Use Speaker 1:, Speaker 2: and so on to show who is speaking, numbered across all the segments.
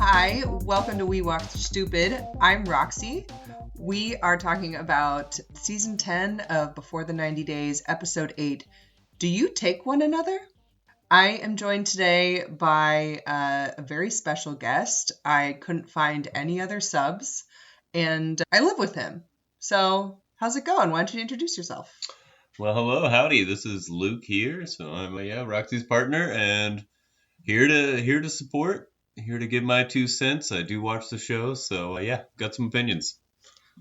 Speaker 1: Hi, welcome to We Walk Stupid. I'm Roxy. We are talking about Season 10 of Before the 90 Days, Episode 8, Do You Take One Another? I am joined today by a very special guest. I couldn't find any other subs, and I live with him. So, how's it going? Why don't you introduce yourself?
Speaker 2: Well, hello, howdy. This is Luke here. So I'm Roxy's partner and here to support, here to give my 2 cents. I do watch the show, so got some opinions.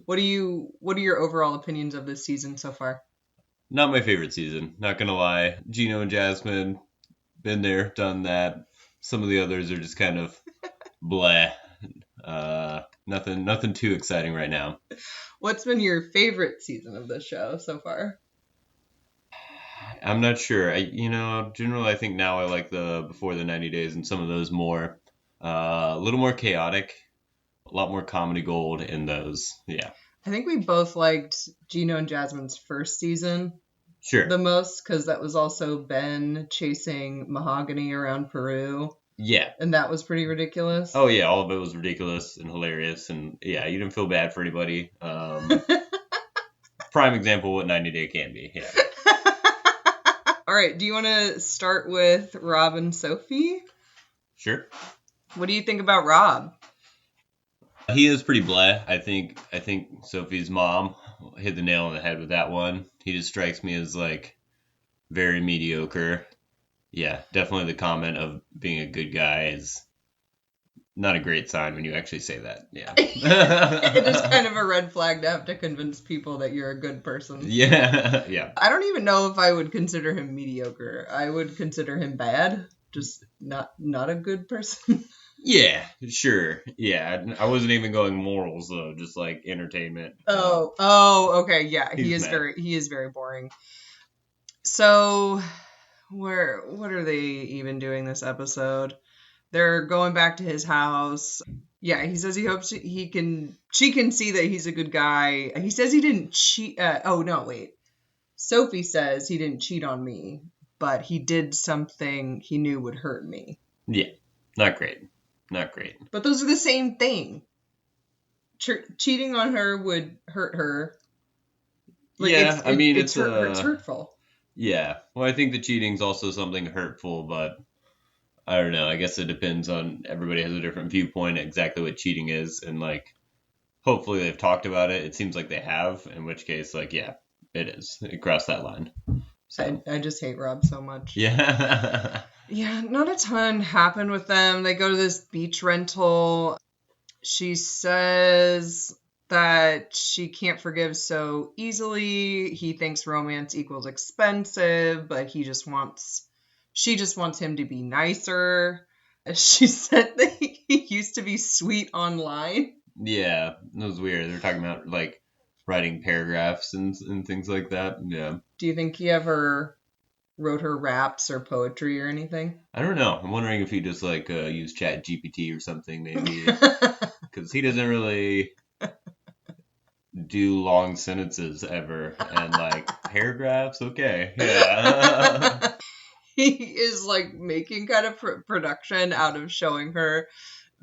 Speaker 1: What are your overall opinions of this season so far?
Speaker 2: Not my favorite season, not gonna lie. Gino and Jasmine, been there, done that. Some of the others are just kind of bleh. Nothing too exciting right now.
Speaker 1: What's been your favorite season of the show so far?
Speaker 2: I'm not sure. Generally I think now I like the Before the 90 Days and some of those more. A little more chaotic, a lot more comedy gold in those. Yeah.
Speaker 1: I think we both liked Gino and Jasmine's first season
Speaker 2: Sure.
Speaker 1: the most because that was also Ben chasing Mahogany around Peru.
Speaker 2: Yeah.
Speaker 1: And that was pretty ridiculous.
Speaker 2: Oh, yeah. All of it was ridiculous and hilarious. And yeah, you didn't feel bad for anybody. Prime example of what 90 Day can be. Yeah.
Speaker 1: All right. Do you want to start with Rob and Sophie?
Speaker 2: Sure.
Speaker 1: What do you think about Rob?
Speaker 2: He is pretty bleh. I think Sophie's mom hit the nail on the head with that one. He just strikes me as like very mediocre. Yeah, definitely the comment of being a good guy is not a great sign when you actually say that. Yeah.
Speaker 1: It is kind of a red flag to have to convince people that you're a good person.
Speaker 2: Yeah. Yeah.
Speaker 1: I don't even know if I would consider him mediocre. I would consider him bad, just not a good person.
Speaker 2: Yeah, sure. Yeah, I wasn't even going morals though, just like entertainment.
Speaker 1: Oh, okay, yeah. He
Speaker 2: He's
Speaker 1: is very boring. So, what are they even doing this episode? They're going back to his house. Yeah, he says he hopes she can see that he's a good guy. He says he didn't cheat. Sophie says he didn't cheat on me, but he did something he knew would hurt me.
Speaker 2: Yeah, not great. Not great.
Speaker 1: But those are the same thing. Cheating on her would hurt her.
Speaker 2: Like, yeah, it's
Speaker 1: hurtful.
Speaker 2: Yeah. Well, I think the cheating's also something hurtful, but I don't know. I guess it depends on, everybody has a different viewpoint exactly what cheating is, and like hopefully they've talked about it. It seems like they have, in which case, like, yeah, it is. It crossed that line. So.
Speaker 1: I just hate Rob so much.
Speaker 2: Yeah.
Speaker 1: Yeah, not a ton happened with them. They go to this beach rental. She says that she can't forgive so easily. He thinks romance equals expensive, but she just wants him to be nicer. She said that he used to be sweet online.
Speaker 2: Yeah, that was weird. They're talking about like writing paragraphs and things like that. Yeah.
Speaker 1: Do you think he ever wrote her raps or poetry or anything?
Speaker 2: I don't know. I'm wondering if he just like used Chat GPT or something, maybe, because he doesn't really do long sentences ever, and like paragraphs. Okay, yeah.
Speaker 1: He is like making kind of production out of showing her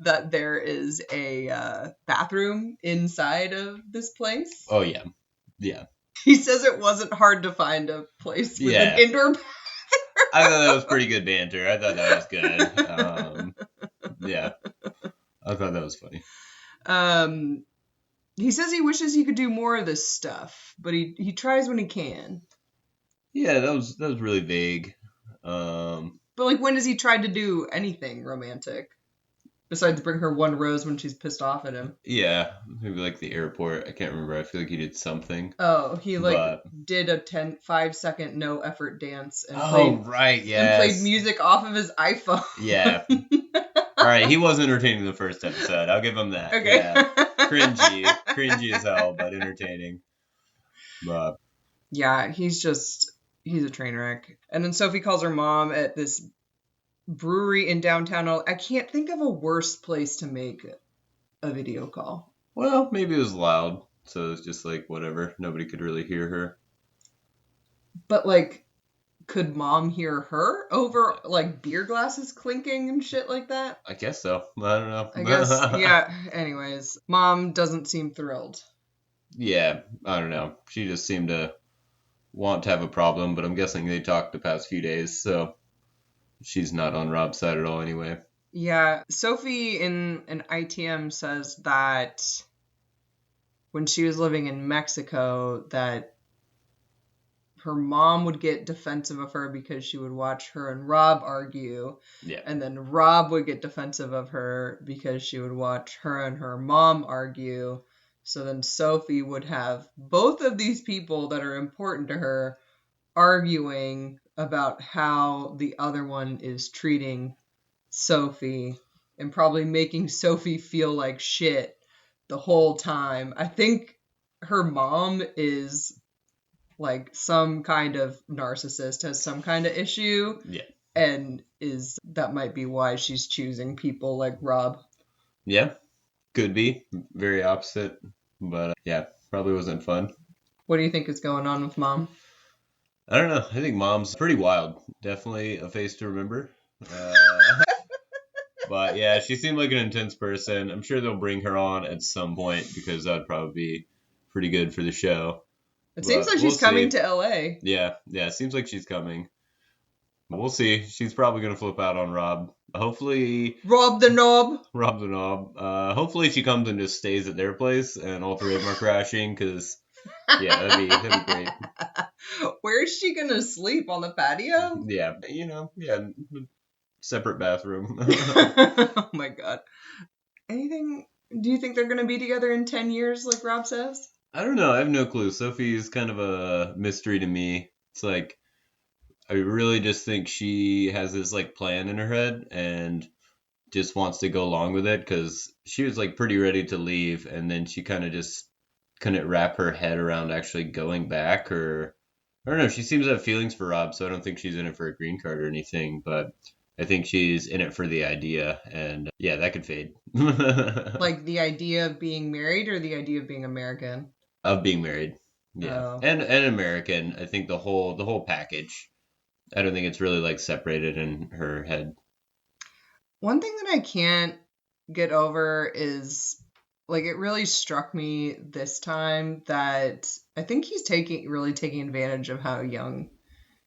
Speaker 1: that there is a bathroom inside of this place.
Speaker 2: Oh yeah, yeah.
Speaker 1: He says it wasn't hard to find a place with an indoor bathroom.
Speaker 2: I thought that was pretty good banter. I thought that was good. Yeah. I thought that was funny.
Speaker 1: He says he wishes he could do more of this stuff, but he tries when he can.
Speaker 2: Yeah, that was really vague.
Speaker 1: But like, when has he tried to do anything romantic? Besides bring her one rose when she's pissed off at him.
Speaker 2: Yeah, maybe like the airport. I can't remember. I feel like he did something.
Speaker 1: Oh, he did a 5-second no effort dance and played music off of his iPhone.
Speaker 2: Yeah. All right, he was entertaining the first episode. I'll give him that.
Speaker 1: Okay.
Speaker 2: Yeah. Cringy as hell, but entertaining. But
Speaker 1: yeah, he's a train wreck. And then Sophie calls her mom at this brewery in downtown. I can't think of a worse place to make a video call.
Speaker 2: Well, maybe it was loud, so it's just like whatever. Nobody could really hear her.
Speaker 1: But like could mom hear her over like beer glasses clinking and shit like that?
Speaker 2: I guess so. I don't know.
Speaker 1: I guess, yeah. Anyways, mom doesn't seem thrilled.
Speaker 2: Yeah, I don't know. She just seemed to want to have a problem, but I'm guessing they talked the past few days, so she's not on Rob's side at all anyway.
Speaker 1: Yeah, Sophie in an ITM says that when she was living in Mexico, that her mom would get defensive of her because she would watch her and Rob argue.
Speaker 2: Yeah.
Speaker 1: And then Rob would get defensive of her because she would watch her and her mom argue. So then Sophie would have both of these people that are important to her arguing about how the other one is treating Sophie and probably making Sophie feel like shit the whole time. I think her mom is like some kind of narcissist, has some kind of issue.
Speaker 2: Yeah.
Speaker 1: And that might be why she's choosing people like Rob.
Speaker 2: Yeah, could be. Very opposite. But yeah, probably wasn't fun.
Speaker 1: What do you think is going on with mom?
Speaker 2: I don't know. I think mom's pretty wild. Definitely a face to remember. But yeah, she seemed like an intense person. I'm sure they'll bring her on at some point because that'd probably be pretty good for the show.
Speaker 1: It seems like she's coming to LA.
Speaker 2: Yeah, it seems like she's coming. We'll see. She's probably going to flip out on Rob. Hopefully...
Speaker 1: Rob the knob.
Speaker 2: Hopefully she comes and just stays at their place and all three of them are crashing because, yeah, that'd be great.
Speaker 1: Where is she going to sleep? On the patio?
Speaker 2: Yeah, separate bathroom.
Speaker 1: Oh my god. Do you think they're going to be together in 10 years like Rob says?
Speaker 2: I don't know. I have no clue. Sophie's kind of a mystery to me. It's like, I really just think she has this like plan in her head and just wants to go along with it because she was like pretty ready to leave and then she kind of just couldn't wrap her head around actually going back, or I don't know. She seems to have feelings for Rob, so I don't think she's in it for a green card or anything, but I think she's in it for the idea, and yeah, that could fade.
Speaker 1: Like the idea of being married or the idea of being American?
Speaker 2: Of being married. Yeah.
Speaker 1: Oh.
Speaker 2: And American. I think the whole package. I don't think it's really like separated in her head.
Speaker 1: One thing that I can't get over is like it really struck me this time that I think he's really taking advantage of how young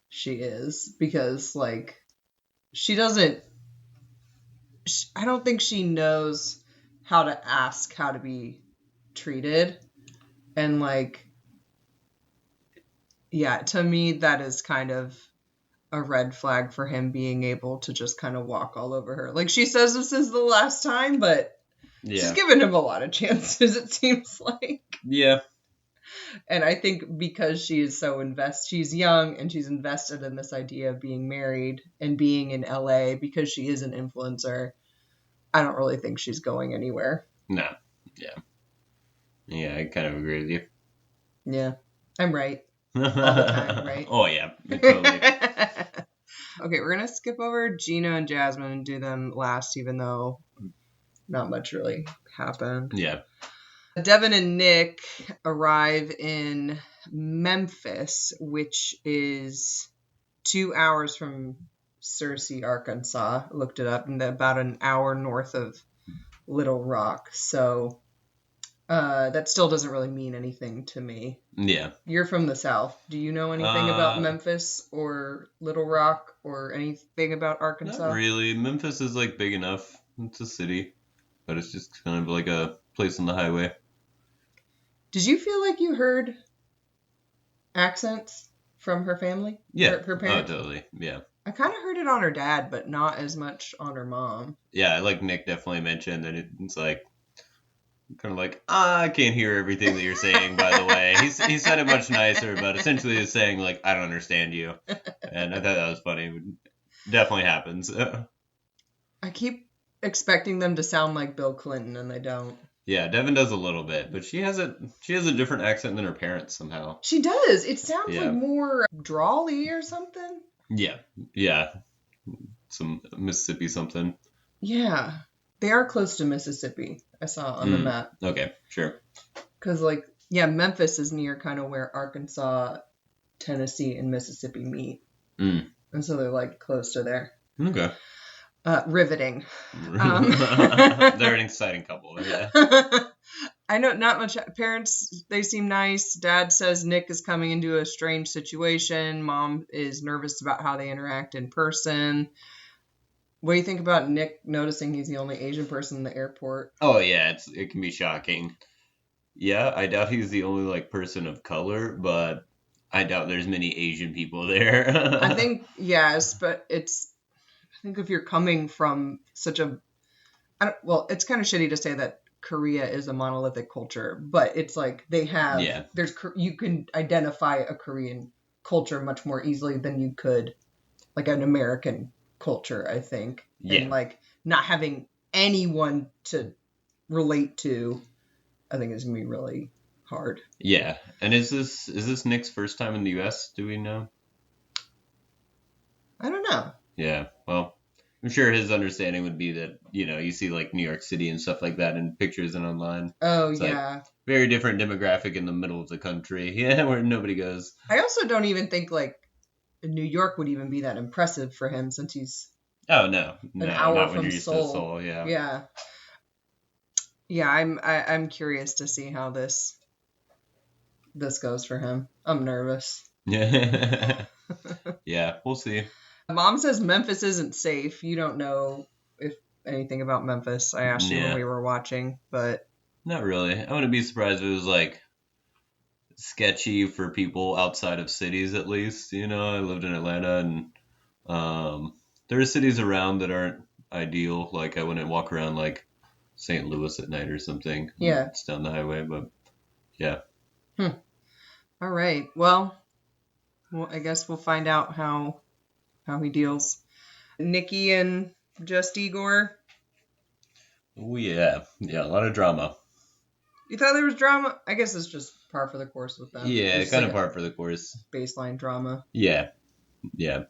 Speaker 1: she is, because like I don't think she knows how to ask how to be treated. And like, yeah, to me, that is kind of a red flag for him being able to just kind of walk all over her. Like she says this is the last time, but she's given him a lot of chances, it seems like.
Speaker 2: Yeah.
Speaker 1: And I think because she is she's young and she's invested in this idea of being married and being in LA because she is an influencer, I don't really think she's going anywhere.
Speaker 2: No. Yeah. Yeah, I kind of agree with you.
Speaker 1: Yeah, I'm right. All the time, right?
Speaker 2: Oh, yeah. Totally.
Speaker 1: Okay, we're going to skip over Gino and Jasmine and do them last, even though not much really happened.
Speaker 2: Yeah.
Speaker 1: Devin and Nick arrive in Memphis, which is 2 hours from Searcy, Arkansas. I looked it up, and about an hour north of Little Rock. So that still doesn't really mean anything to me.
Speaker 2: Yeah.
Speaker 1: You're from the South. Do you know anything about Memphis or Little Rock or anything about Arkansas?
Speaker 2: Not really. Memphis is like big enough. It's a city, but it's just kind of like a place on the highway.
Speaker 1: Did you feel like you heard accents from her family?
Speaker 2: Yeah.
Speaker 1: Her parents?
Speaker 2: Oh, totally. Yeah.
Speaker 1: I kind of heard it on her dad, but not as much on her mom.
Speaker 2: Yeah, like Nick definitely mentioned that it's like, kind of like, I can't hear everything that you're saying, by the way. He said it much nicer, but essentially he's saying, like, I don't understand you. And I thought that was funny. It definitely happens.
Speaker 1: I keep expecting them to sound like Bill Clinton, and they don't.
Speaker 2: Yeah, Devin does a little bit, but she has a different accent than her parents somehow.
Speaker 1: She does. It sounds like more drawly or something.
Speaker 2: Yeah. Some Mississippi something.
Speaker 1: Yeah. They are close to Mississippi, I saw on the map.
Speaker 2: Okay, sure.
Speaker 1: Because, like, yeah, Memphis is near kind of where Arkansas, Tennessee, and Mississippi meet.
Speaker 2: Mm.
Speaker 1: And so they're like close to there.
Speaker 2: Okay.
Speaker 1: Riveting.
Speaker 2: They're an exciting couple. Yeah.
Speaker 1: I know not much. Parents, they seem nice. Dad says Nick is coming into a strange situation. Mom is nervous about how they interact in person. What do you think about Nick noticing he's the only Asian person in the airport?
Speaker 2: Oh yeah, it can be shocking. Yeah, I doubt he's the only like person of color, but I doubt there's many Asian people there.
Speaker 1: I think yes, but I think if you're coming from such a, well, it's kind of shitty to say that Korea is a monolithic culture, but it's like they have, you can identify a Korean culture much more easily than you could like an American culture, I think.
Speaker 2: Yeah.
Speaker 1: And like not having anyone to relate to, I think is gonna be really hard.
Speaker 2: Yeah. And is this Nick's first time in the US? Do we know?
Speaker 1: I don't know.
Speaker 2: Yeah. Well, I'm sure his understanding would be that, you see like New York City and stuff like that in pictures and online.
Speaker 1: Oh,
Speaker 2: it's
Speaker 1: yeah.
Speaker 2: Like, very different demographic in the middle of the country. Yeah, where nobody goes.
Speaker 1: I also don't even think like New York would even be that impressive for him since he's
Speaker 2: an
Speaker 1: hour
Speaker 2: not
Speaker 1: from
Speaker 2: when you're used
Speaker 1: Seoul.
Speaker 2: to Seoul. Yeah.
Speaker 1: Yeah. Yeah, I'm curious to see how this goes for him. I'm nervous.
Speaker 2: Yeah. Yeah, we'll see.
Speaker 1: Mom says Memphis isn't safe. You don't know if anything about Memphis. I asked you when we were watching, but
Speaker 2: not really. I wouldn't be surprised if it was like sketchy for people outside of cities, at least. I lived in Atlanta, and there are cities around that aren't ideal. Like I wouldn't walk around like St. Louis at night or something.
Speaker 1: Yeah,
Speaker 2: it's down the highway, but yeah.
Speaker 1: All right. Well, I guess we'll find out how he deals. Nikki and Justigor.
Speaker 2: Oh yeah, a lot of drama.
Speaker 1: You thought there was drama? I guess it's just par for the course with them.
Speaker 2: Yeah,
Speaker 1: it's
Speaker 2: kind of par for the course.
Speaker 1: Baseline drama.
Speaker 2: Yeah,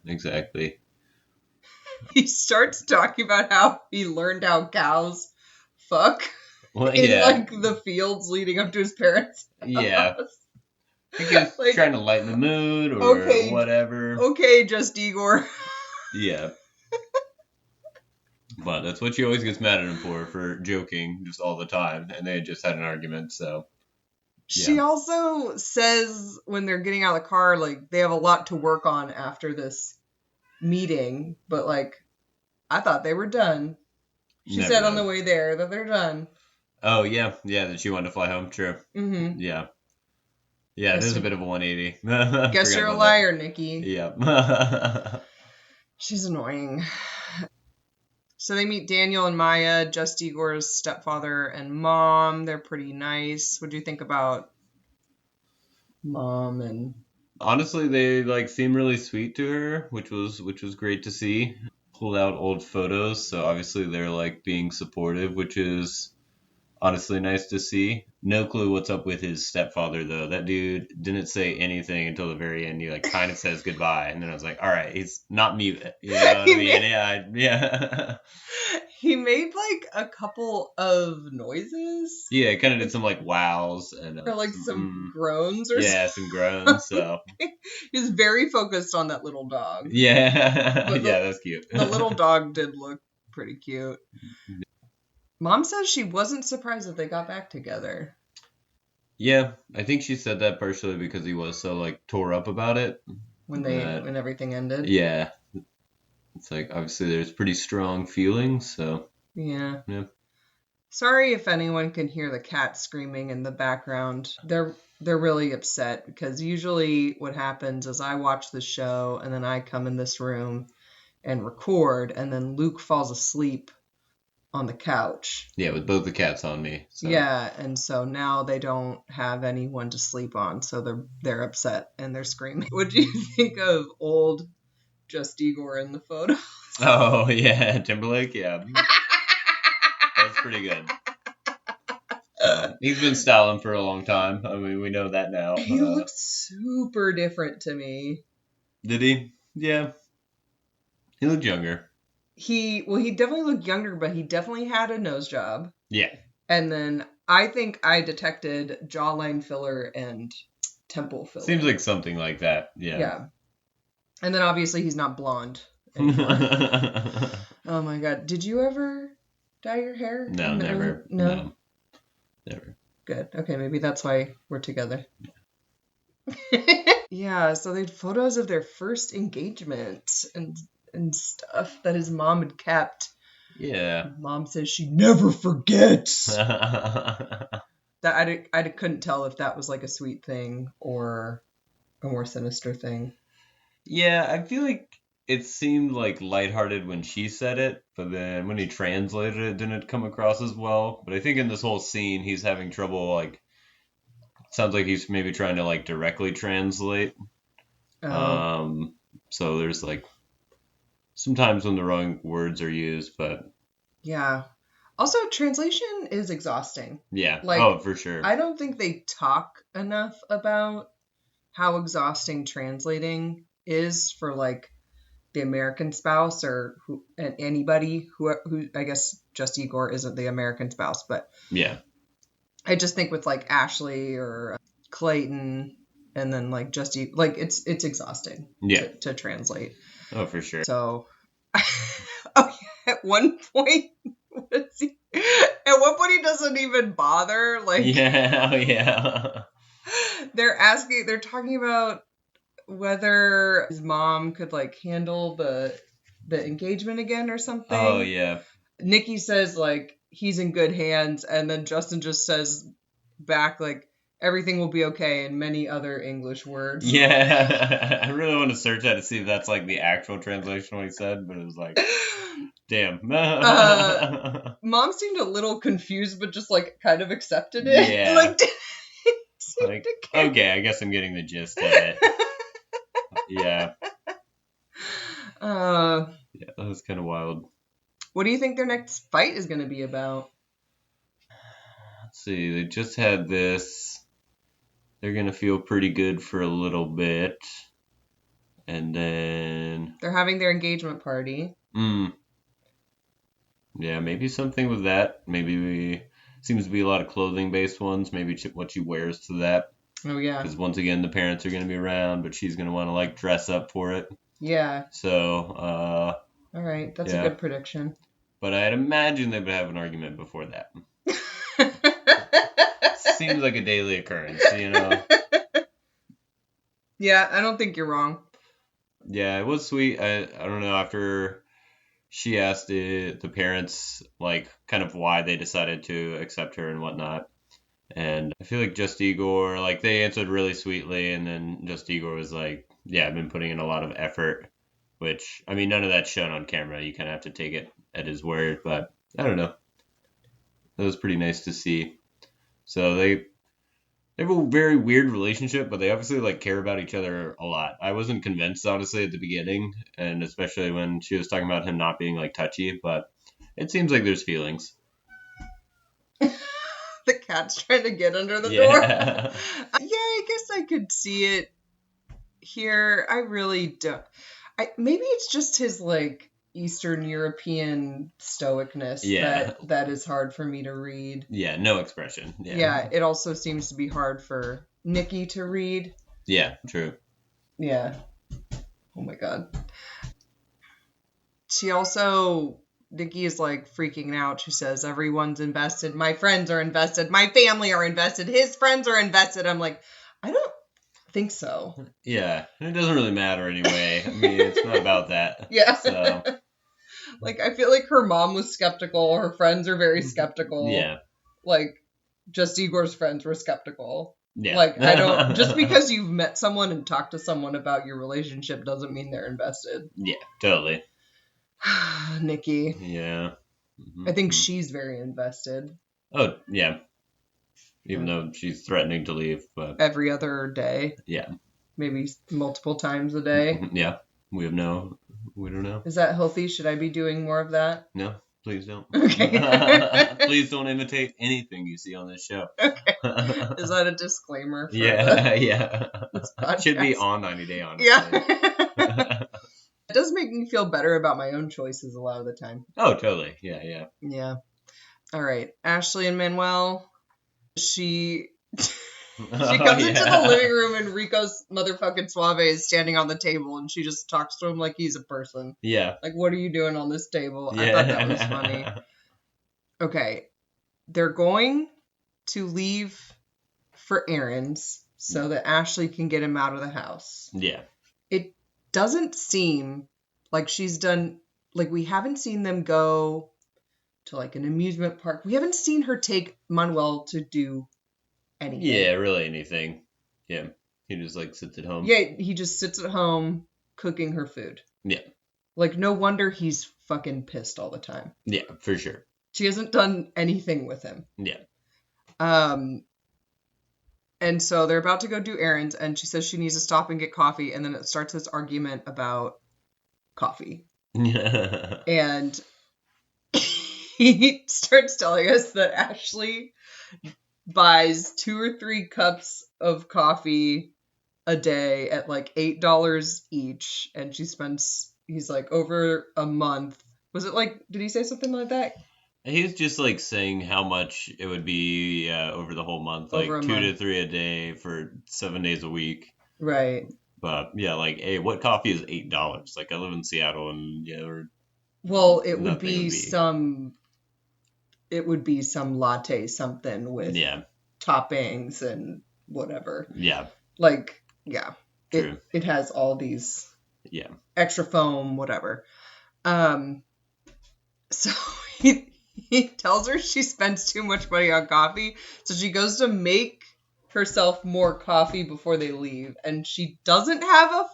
Speaker 2: exactly.
Speaker 1: He starts talking about how he learned how cows fuck
Speaker 2: in
Speaker 1: like the fields leading up to his parents' house.
Speaker 2: Yeah. I think he was like, trying to lighten the mood or whatever.
Speaker 1: Okay, Justigor.
Speaker 2: Yeah. But that's what she always gets mad at him for joking just all the time. And they had just had an argument, so. Yeah.
Speaker 1: She also says when they're getting out of the car, like, they have a lot to work on after this meeting. But, like, I thought they were done. She said on the way there that they're done.
Speaker 2: Oh, yeah. Yeah, that she wanted to fly home. True.
Speaker 1: Mm-hmm.
Speaker 2: Yeah. Yeah, there's a bit of a 180.
Speaker 1: Guess you're a liar, Nikki.
Speaker 2: Yeah.
Speaker 1: She's annoying. So they meet Daniel and Maya, Justigor's stepfather and mom. They're pretty nice. What do you think about mom and...
Speaker 2: Honestly, they seem really sweet to her, which was great to see. Pulled out old photos, so obviously they're being supportive, which is honestly nice to see. No clue what's up with his stepfather, though. That dude didn't say anything until the very end. He kind of says goodbye, and then I was like, all right, he's not mute. You know what I mean? Yeah.
Speaker 1: He made a couple of noises.
Speaker 2: Yeah, kind of did some wows and
Speaker 1: or some groans or something.
Speaker 2: Yeah, some groans. So
Speaker 1: he was very focused on that little dog.
Speaker 2: Yeah, that's cute.
Speaker 1: The little dog did look pretty cute. Mom says she wasn't surprised that they got back together.
Speaker 2: Yeah, I think she said that partially because he was so tore up about it
Speaker 1: when everything ended.
Speaker 2: Yeah. It's obviously there's pretty strong feelings, so
Speaker 1: yeah. Sorry if anyone can hear the cat screaming in the background. They're really upset because usually what happens is I watch the show and then I come in this room and record, and then Luke falls asleep on the couch.
Speaker 2: Yeah, with both the cats on me. So.
Speaker 1: Yeah, and so now they don't have anyone to sleep on, so they're upset and they're screaming. What do you think of old Justigor in the photos?
Speaker 2: Oh, yeah, Timberlake, yeah. That's pretty good. He's been styling for a long time. I mean, we know that now.
Speaker 1: He looks super different to me.
Speaker 2: Did he? Yeah. He looked younger.
Speaker 1: He definitely looked younger, but he definitely had a nose job.
Speaker 2: Yeah.
Speaker 1: And then I think I detected jawline filler and temple filler.
Speaker 2: Seems like something like that. Yeah.
Speaker 1: Yeah. And then obviously he's not blonde anymore. Oh my god. Did you ever dye your hair?
Speaker 2: No, never. No, never.
Speaker 1: Good. Okay, maybe that's why we're together. Yeah, so they had photos of their first engagement and stuff that his mom had kept.
Speaker 2: Yeah.
Speaker 1: Mom says she never forgets. That I couldn't tell if that was like a sweet thing or a more sinister thing.
Speaker 2: Yeah, I feel like it seemed like lighthearted when she said it, but then when he translated it, didn't come across as well. But I think in this whole scene, he's having trouble, like, sounds like he's maybe trying to, like, directly translate.
Speaker 1: Oh.
Speaker 2: So there's, like, sometimes when the wrong words are used, but...
Speaker 1: Yeah. Also, translation is exhausting.
Speaker 2: Yeah.
Speaker 1: Like,
Speaker 2: for sure.
Speaker 1: I don't think they talk enough about how exhausting translating is for, like, the American spouse or anybody who I guess Justigor isn't the American spouse, but
Speaker 2: yeah,
Speaker 1: I just think with like Ashley or Clayton and then like like it's exhausting to translate.
Speaker 2: Oh, for sure.
Speaker 1: So at one point he doesn't even bother. Like
Speaker 2: yeah.
Speaker 1: They're talking about whether his mom could like handle the engagement again or something.
Speaker 2: Oh yeah.
Speaker 1: Nikki says like he's in good hands, and then Justin just says back like everything will be okay in many other English words.
Speaker 2: Yeah. I really want to search that to see if that's like the actual translation what he said, but it was like damn.
Speaker 1: Mom seemed a little confused, but just like kind of accepted it.
Speaker 2: Yeah.
Speaker 1: Like
Speaker 2: okay, I guess I'm getting the gist of it. Yeah. Yeah, that was kind of wild.
Speaker 1: What do you think their next fight is going to be about?
Speaker 2: Let's see. They just had this. They're going to feel pretty good for a little bit. And then...
Speaker 1: They're having their engagement party.
Speaker 2: Yeah, maybe something with that. Maybe seems to be a lot of clothing-based ones. Maybe what she wears to that.
Speaker 1: Oh, yeah.
Speaker 2: Because once again, the parents are going to be around, but she's going to want to, like, dress up for it.
Speaker 1: Yeah.
Speaker 2: So,
Speaker 1: all right, that's a good prediction.
Speaker 2: But I'd imagine they would have an argument before that. Seems like a daily occurrence, you know?
Speaker 1: Yeah, I don't think you're wrong.
Speaker 2: Yeah, it was sweet. I don't know, after she asked the parents, like, kind of why they decided to accept her and whatnot. And I feel like Justigor, like, they answered really sweetly, and then Justigor was like, yeah, I've been putting in a lot of effort, which, I mean, none of that's shown on camera. You kind of have to take it at his word, but I don't know. That was pretty nice to see. So they have a very weird relationship, but they obviously, like, care about each other a lot. I wasn't convinced, honestly, at the beginning, and especially when she was talking about him not being, like, touchy, but it seems like there's feelings.
Speaker 1: The cat's trying to get under the door. Yeah, I guess I could see it here. I really don't. Maybe it's just his like Eastern European stoicness that is hard for me to read.
Speaker 2: Yeah, no expression.
Speaker 1: Yeah, it also seems to be hard for Nikki to read.
Speaker 2: Yeah, true.
Speaker 1: Yeah. Oh my god. Nikki is like freaking out. She says, everyone's invested. My friends are invested. My family are invested. His friends are invested. I'm like, I don't think so.
Speaker 2: Yeah. It doesn't really matter anyway. I mean, it's not about that.
Speaker 1: Yeah.
Speaker 2: So.
Speaker 1: Like, I feel like her mom was skeptical. Her friends are very skeptical.
Speaker 2: Yeah.
Speaker 1: Like, Justigor's friends were skeptical.
Speaker 2: Yeah.
Speaker 1: Like, I don't, just because you've met someone and talked to someone about your relationship doesn't mean they're invested.
Speaker 2: Yeah, totally.
Speaker 1: Nikki.
Speaker 2: Yeah. Mm-hmm.
Speaker 1: I think she's very invested.
Speaker 2: Oh, yeah. Even though she's threatening to leave. But
Speaker 1: every other day.
Speaker 2: Yeah.
Speaker 1: Maybe multiple times a day.
Speaker 2: Yeah. We don't know.
Speaker 1: Is that healthy? Should I be doing more of that?
Speaker 2: No, please don't.
Speaker 1: Okay.
Speaker 2: Please don't imitate anything you see on this show.
Speaker 1: Okay. Is that a disclaimer? For
Speaker 2: yeah. It should be on 90 Day Honestly.
Speaker 1: Yeah. It does make me feel better about my own choices a lot of the time.
Speaker 2: Oh, totally. Yeah.
Speaker 1: All right. Ashley and Manuel. She She comes into the living room and Rico's motherfucking Suave is standing on the table and she just talks to him like he's a person.
Speaker 2: Yeah.
Speaker 1: Like, what are you doing on this table?
Speaker 2: Yeah.
Speaker 1: I thought that was funny. Okay. They're going to leave for errands so that Ashley can get him out of the house.
Speaker 2: Yeah.
Speaker 1: It doesn't seem like she's done, like, we haven't seen them go to, like, an amusement park. We haven't seen her take Manuel to do anything.
Speaker 2: Yeah, really anything. Yeah. He just, like, sits at home.
Speaker 1: Yeah, he just sits at home cooking her food.
Speaker 2: Yeah.
Speaker 1: Like, no wonder he's fucking pissed all the time.
Speaker 2: Yeah, for sure.
Speaker 1: She hasn't done anything with him.
Speaker 2: Yeah.
Speaker 1: And so they're about to go do errands, and she says she needs to stop and get coffee, and then it starts this argument about coffee. And he starts telling us that Ashley buys 2 or 3 cups of coffee a day at like $8 each, and she spends, he's like, over a month. Was it like, did he say something like that?
Speaker 2: He was just like saying how much it would be over the whole month, like 2 to 3 a day for 7 days a week.
Speaker 1: Right.
Speaker 2: But yeah, like, hey, what coffee is $8? Like, I live in Seattle, and yeah,
Speaker 1: well, it would be some latte something with toppings and whatever.
Speaker 2: Yeah.
Speaker 1: Like, yeah.
Speaker 2: True.
Speaker 1: It has all these
Speaker 2: yeah
Speaker 1: extra foam, whatever. So he tells her she spends too much money on coffee, so she goes to make herself more coffee before they leave, and she doesn't have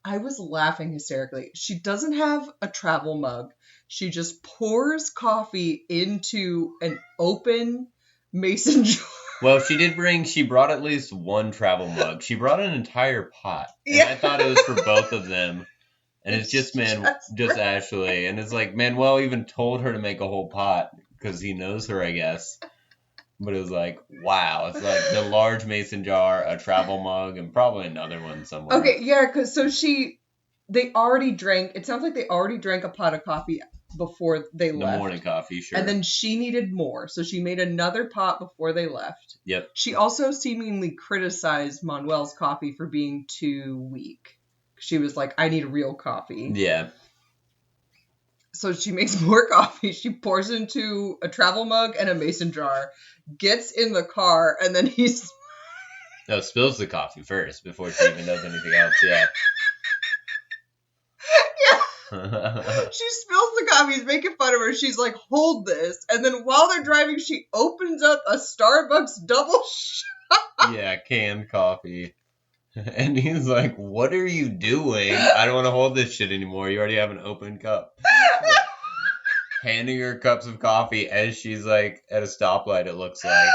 Speaker 1: I was laughing hysterically. She doesn't have a travel mug. She just pours coffee into an open mason jar.
Speaker 2: Well, she brought at least one travel mug. She brought an entire pot. And
Speaker 1: yeah.
Speaker 2: I thought it was for both of them. And it's just Ashley. And it's like, Manuel even told her to make a whole pot because he knows her, I guess. But it was like, wow. It's like the large mason jar, a travel mug, and probably another one somewhere.
Speaker 1: Okay, yeah, because they already drank, it sounds like they already drank a pot of coffee before they left.
Speaker 2: The morning coffee, sure.
Speaker 1: And then she needed more, so she made another pot before they left.
Speaker 2: Yep.
Speaker 1: She also seemingly criticized Manuel's coffee for being too weak. She was like, I need real coffee.
Speaker 2: Yeah.
Speaker 1: So she makes more coffee. She pours into a travel mug and a mason jar, gets in the car, and then
Speaker 2: No, spills the coffee first before she even does anything else. Yeah.
Speaker 1: She spills the coffee. He's making fun of her. She's like, hold this. And then while they're driving, she opens up a Starbucks double shot.
Speaker 2: Yeah, canned coffee. And he's like, what are you doing? I don't want to hold this shit anymore. You already have an open cup. Handing her cups of coffee as she's like at a stoplight, it looks like.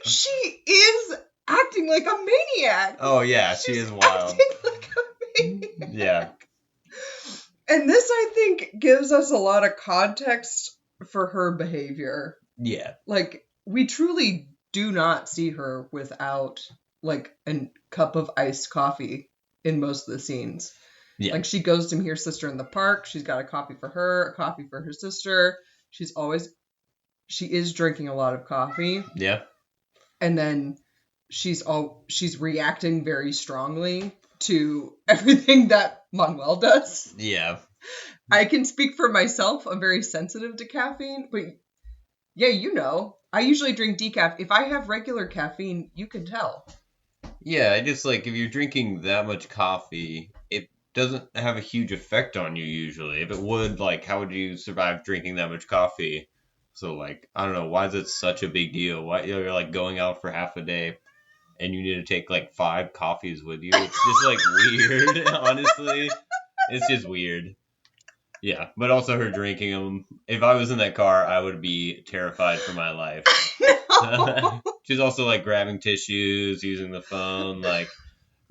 Speaker 1: She is acting like a maniac.
Speaker 2: Oh, yeah, she is wild.
Speaker 1: Acting like a maniac.
Speaker 2: Yeah.
Speaker 1: And this, I think, gives us a lot of context for her behavior.
Speaker 2: Yeah.
Speaker 1: Like, we truly do not see her without, like, a cup of iced coffee in most of the scenes. Yeah. Like, she goes to meet her sister in the park. She's got a coffee for her, a coffee for her sister. She is drinking a lot of coffee.
Speaker 2: Yeah.
Speaker 1: And then she's reacting very strongly to everything that Manuel does.
Speaker 2: Yeah.
Speaker 1: I can speak for myself. I'm very sensitive to caffeine, but yeah, I usually drink decaf. If I have regular caffeine, you can tell.
Speaker 2: Yeah, I just like, if you're drinking that much coffee, it doesn't have a huge effect on you usually. If it would, like, how would you survive drinking that much coffee? So, like, I don't know, why is it such a big deal? Why you're like going out for half a day and you need to take like 5 coffees with you? It's just like weird, honestly. It's just weird. Yeah, but also her drinking them. If I was in that car, I would be terrified for my life. No. She's also like grabbing tissues, using the phone, like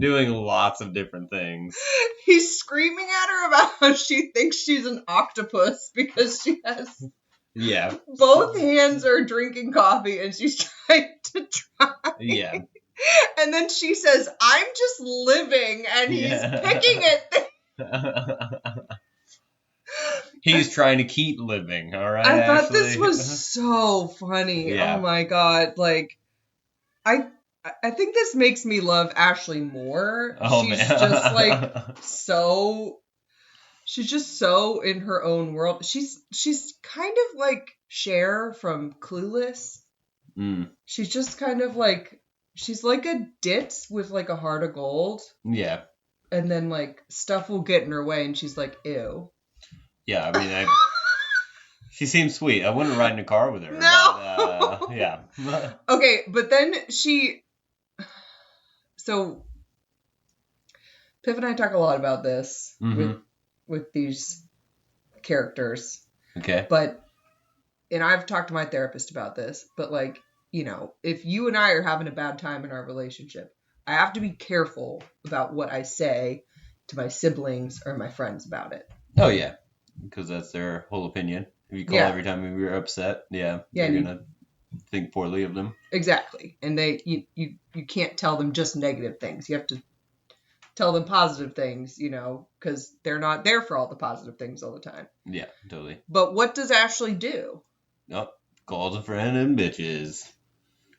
Speaker 2: doing lots of different things.
Speaker 1: He's screaming at her about how she thinks she's an octopus because she has both hands are drinking coffee and she's trying to try.
Speaker 2: Yeah.
Speaker 1: And then she says, I'm just living, and he's picking at things.
Speaker 2: He's trying to keep living, all right,
Speaker 1: I thought
Speaker 2: Ashley?
Speaker 1: this was so funny.
Speaker 2: Yeah.
Speaker 1: Oh my god. Like, I think this makes me love Ashley more.
Speaker 2: Oh,
Speaker 1: She's
Speaker 2: man.
Speaker 1: just like so she's just so in her own world. She's kind of like Cher from Clueless. She's just kind of like, she's like a ditz with like a heart of gold.
Speaker 2: Yeah.
Speaker 1: And then like stuff will get in her way and she's like, ew.
Speaker 2: Yeah, I mean, she seems sweet. I wouldn't ride in a car with her.
Speaker 1: No.
Speaker 2: But, yeah.
Speaker 1: Okay, but then so Piv and I talk a lot about this with these characters.
Speaker 2: Okay.
Speaker 1: And I've talked to my therapist about this, but like, you know, if you and I are having a bad time in our relationship, I have to be careful about what I say to my siblings or my friends about it.
Speaker 2: Oh, yeah. Because that's their whole opinion. If you call every time you're upset, they're going to think poorly of them.
Speaker 1: Exactly. And you can't tell them just negative things. You have to tell them positive things, you know, because they're not there for all the positive things all the time.
Speaker 2: Yeah, totally.
Speaker 1: But what does Ashley do?
Speaker 2: Oh, calls a friend and bitches.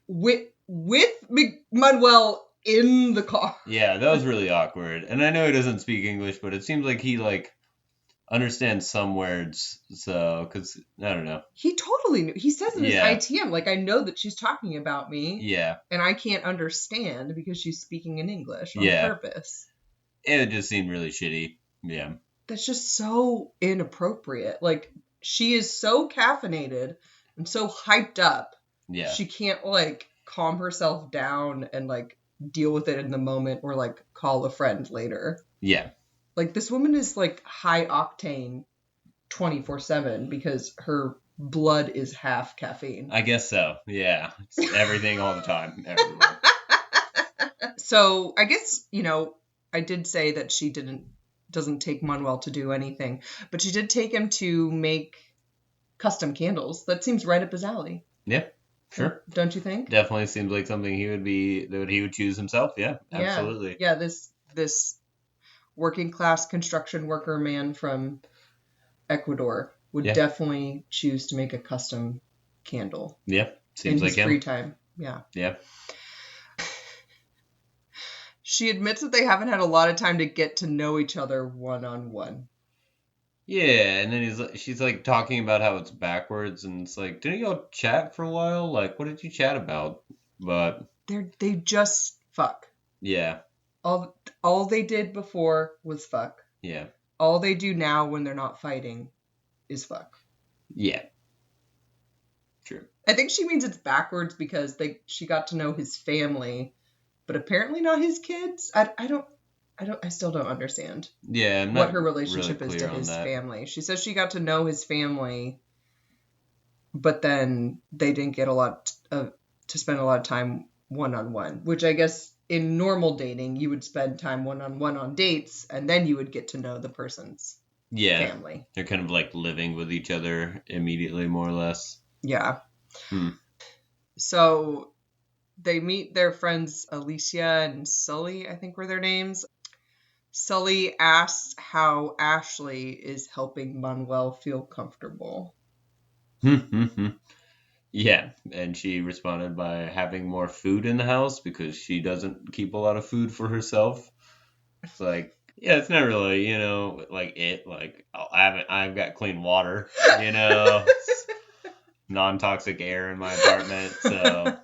Speaker 1: With Manuel in the car.
Speaker 2: Yeah, that was really awkward. And I know he doesn't speak English, but it seems like he, like, understands some words. So, because, I don't know.
Speaker 1: He totally knew. He says in his ITM, like, I know that she's talking about me.
Speaker 2: Yeah.
Speaker 1: And I can't understand because she's speaking in English on purpose.
Speaker 2: It just seemed really shitty. Yeah.
Speaker 1: That's just so inappropriate. Like, she is so caffeinated and so hyped up.
Speaker 2: Yeah.
Speaker 1: She can't, like, calm herself down and, like, deal with it in the moment or, like, call a friend later.
Speaker 2: Yeah.
Speaker 1: Like, this woman is, like, high octane 24/7 because her blood is half caffeine.
Speaker 2: I guess so. Yeah. It's everything all the time. Everywhere.
Speaker 1: So, I guess, you know, I did say that she doesn't take Manuel to do anything, but she did take him to make custom candles. That seems right up his alley.
Speaker 2: Yeah. Sure.
Speaker 1: Don't you think?
Speaker 2: Definitely seems like something he would choose himself. Yeah, absolutely.
Speaker 1: Yeah, this working class construction worker man from Ecuador would definitely choose to make a custom candle.
Speaker 2: Yeah, seems like him.
Speaker 1: In his free time. Yeah.
Speaker 2: Yeah.
Speaker 1: She admits that they haven't had a lot of time to get to know each other one-on-one.
Speaker 2: Yeah, and then she's like talking about how it's backwards, and it's like, didn't y'all chat for a while? Like, what did you chat about? But
Speaker 1: they just fuck.
Speaker 2: Yeah.
Speaker 1: All they did before was fuck.
Speaker 2: Yeah.
Speaker 1: All they do now when they're not fighting is fuck.
Speaker 2: Yeah. True.
Speaker 1: I think she means it's backwards because she got to know his family, but apparently not his kids. I still don't understand.
Speaker 2: Yeah, I'm not
Speaker 1: what her relationship
Speaker 2: really
Speaker 1: is to
Speaker 2: on
Speaker 1: his
Speaker 2: that.
Speaker 1: family. She says she got to know his family, but then they didn't get to spend a lot of time one-on-one, which I guess in normal dating, you would spend time one-on-one on dates, and then you would get to know the person's family.
Speaker 2: They're kind of like living with each other immediately, more or less.
Speaker 1: Yeah. So they meet their friends Alicia and Sully, I think were their names. Sully asks how Ashley is helping Manuel feel comfortable.
Speaker 2: Yeah, and she responded by having more food in the house because she doesn't keep a lot of food for herself. It's like, yeah, it's not really, like I've got clean water, non-toxic air in my apartment, so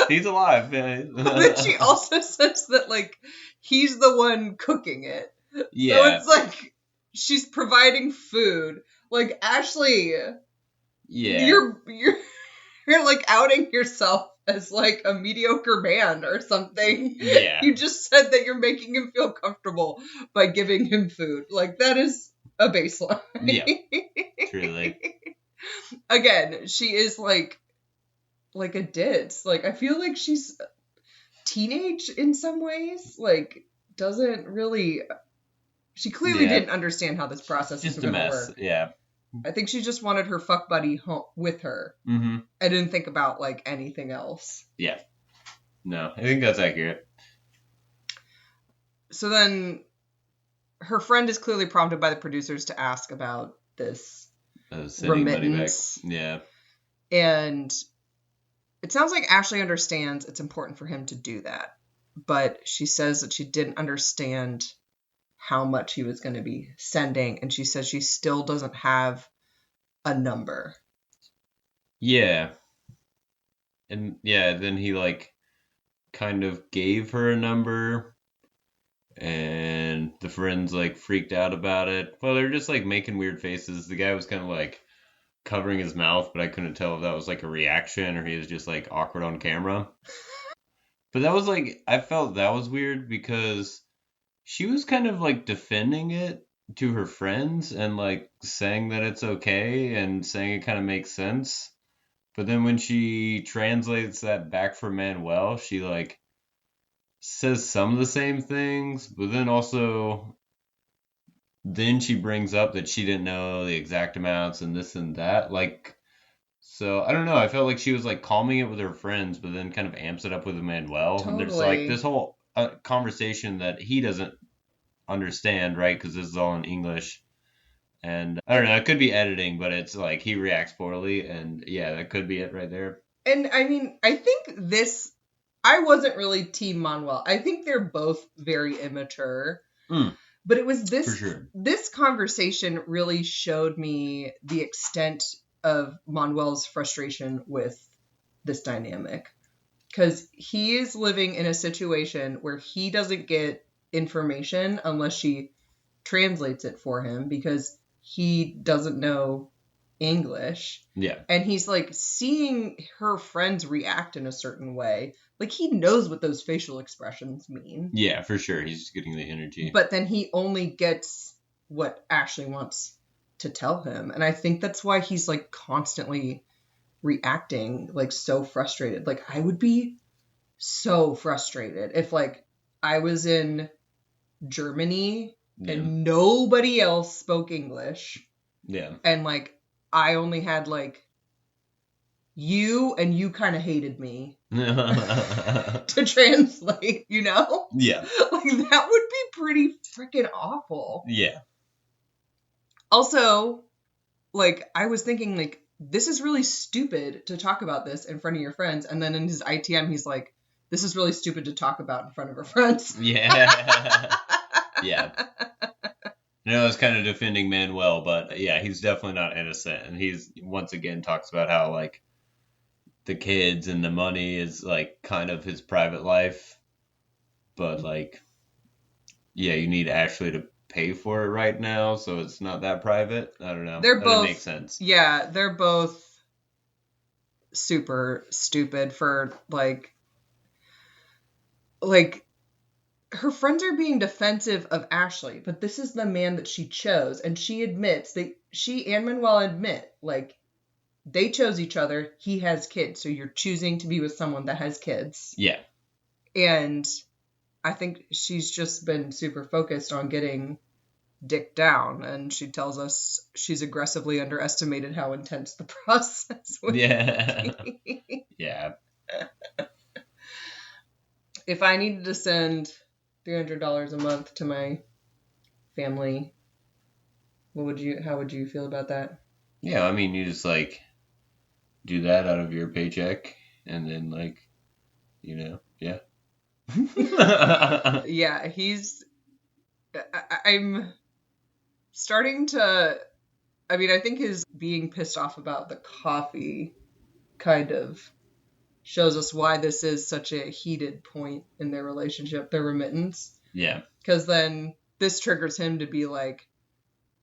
Speaker 2: he's alive.
Speaker 1: But she also says that, like, he's the one cooking it.
Speaker 2: Yeah.
Speaker 1: So it's like, she's providing food. Like, Ashley, you're like outing yourself as like a mediocre man or something.
Speaker 2: Yeah.
Speaker 1: You just said that you're making him feel comfortable by giving him food. Like, that is a baseline.
Speaker 2: Yeah. Truly.
Speaker 1: Again, she is like a ditz. Like, I feel like she's teenage in some ways. Like, doesn't really. She clearly didn't understand how this process was going to work.
Speaker 2: Yeah.
Speaker 1: I think she just wanted her fuck buddy home with her.
Speaker 2: Mm-hmm.
Speaker 1: I didn't think about, like, anything else.
Speaker 2: Yeah. No, I think that's accurate.
Speaker 1: So then her friend is clearly prompted by the producers to ask about this
Speaker 2: Sending money back.
Speaker 1: remittance.
Speaker 2: Yeah.
Speaker 1: And it sounds like Ashley understands it's important for him to do that. But she says that she didn't understand how much he was going to be sending. And she says she still doesn't have a number.
Speaker 2: Yeah. And yeah, then he like kind of gave her a number, and the friends like freaked out about it. Well, they're just like making weird faces. The guy was kind of like covering his mouth, but I couldn't tell if that was like a reaction or he was just like awkward on camera. But that was like, I felt that was weird because she was kind of like defending it to her friends and like saying that it's okay and saying it kind of makes sense. But then when she translates that back for Manuel, she like says some of the same things, but then she brings up that she didn't know the exact amounts and this and that. Like, so I don't know. I felt like she was like calming it with her friends, but then kind of amps it up with Manuel. And there's like
Speaker 1: Totally.
Speaker 2: this whole conversation that he doesn't understand, right? Because this is all in English. And I don't know. It could be editing, but it's like he reacts poorly, and yeah, that could be it right there.
Speaker 1: And I mean, I think I wasn't really Team Manuel. I think they're both very immature. But it was
Speaker 2: For sure.
Speaker 1: this conversation really showed me the extent of Manuel's frustration with this dynamic. Because he is living in a situation where he doesn't get information unless she translates it for him because he doesn't know English.
Speaker 2: Yeah.
Speaker 1: And he's like seeing her friends react in a certain way. Like he knows what those facial expressions mean.
Speaker 2: Yeah, for sure. He's just getting the energy.
Speaker 1: But then he only gets what Ashley wants to tell him. And I think that's why he's like constantly reacting like so frustrated. Like I would be so frustrated if like I was in Germany and nobody else spoke English.
Speaker 2: Yeah.
Speaker 1: And like I only had like you and you kind of hated me to translate, you know?
Speaker 2: Yeah.
Speaker 1: Like that would be pretty freaking awful.
Speaker 2: Yeah.
Speaker 1: Also, like I was thinking like this is really stupid to talk about this in front of your friends, and then in his ITM he's like, this is really stupid to talk about in front of her friends.
Speaker 2: Yeah. Yeah. No, it's kind of defending Manuel, but yeah, he's definitely not innocent. And he's once again talks about how like the kids and the money is like kind of his private life. But like, yeah, you need Ashley to pay for it right now, so it's not that private. I don't know.
Speaker 1: They're
Speaker 2: that
Speaker 1: both
Speaker 2: makes sense.
Speaker 1: Yeah, they're both super stupid for like her friends are being defensive of Ashley, but this is the man that she chose, and she admits that she and Manuel admit like they chose each other. He has kids, so you're choosing to be with someone that has kids.
Speaker 2: Yeah.
Speaker 1: And I think she's just been super focused on getting Dick down, and she tells us she's aggressively underestimated how intense the process would
Speaker 2: be. Yeah.
Speaker 1: If I needed to send $300 a month to my family, how would you feel about that?
Speaker 2: Yeah, I mean, you just like do that out of your paycheck, and then like, you know, yeah.
Speaker 1: Yeah, I'm starting to, I mean, I think his being pissed off about the coffee kind of shows us why this is such a heated point in their relationship, their remittance.
Speaker 2: Yeah.
Speaker 1: Because then this triggers him to be like,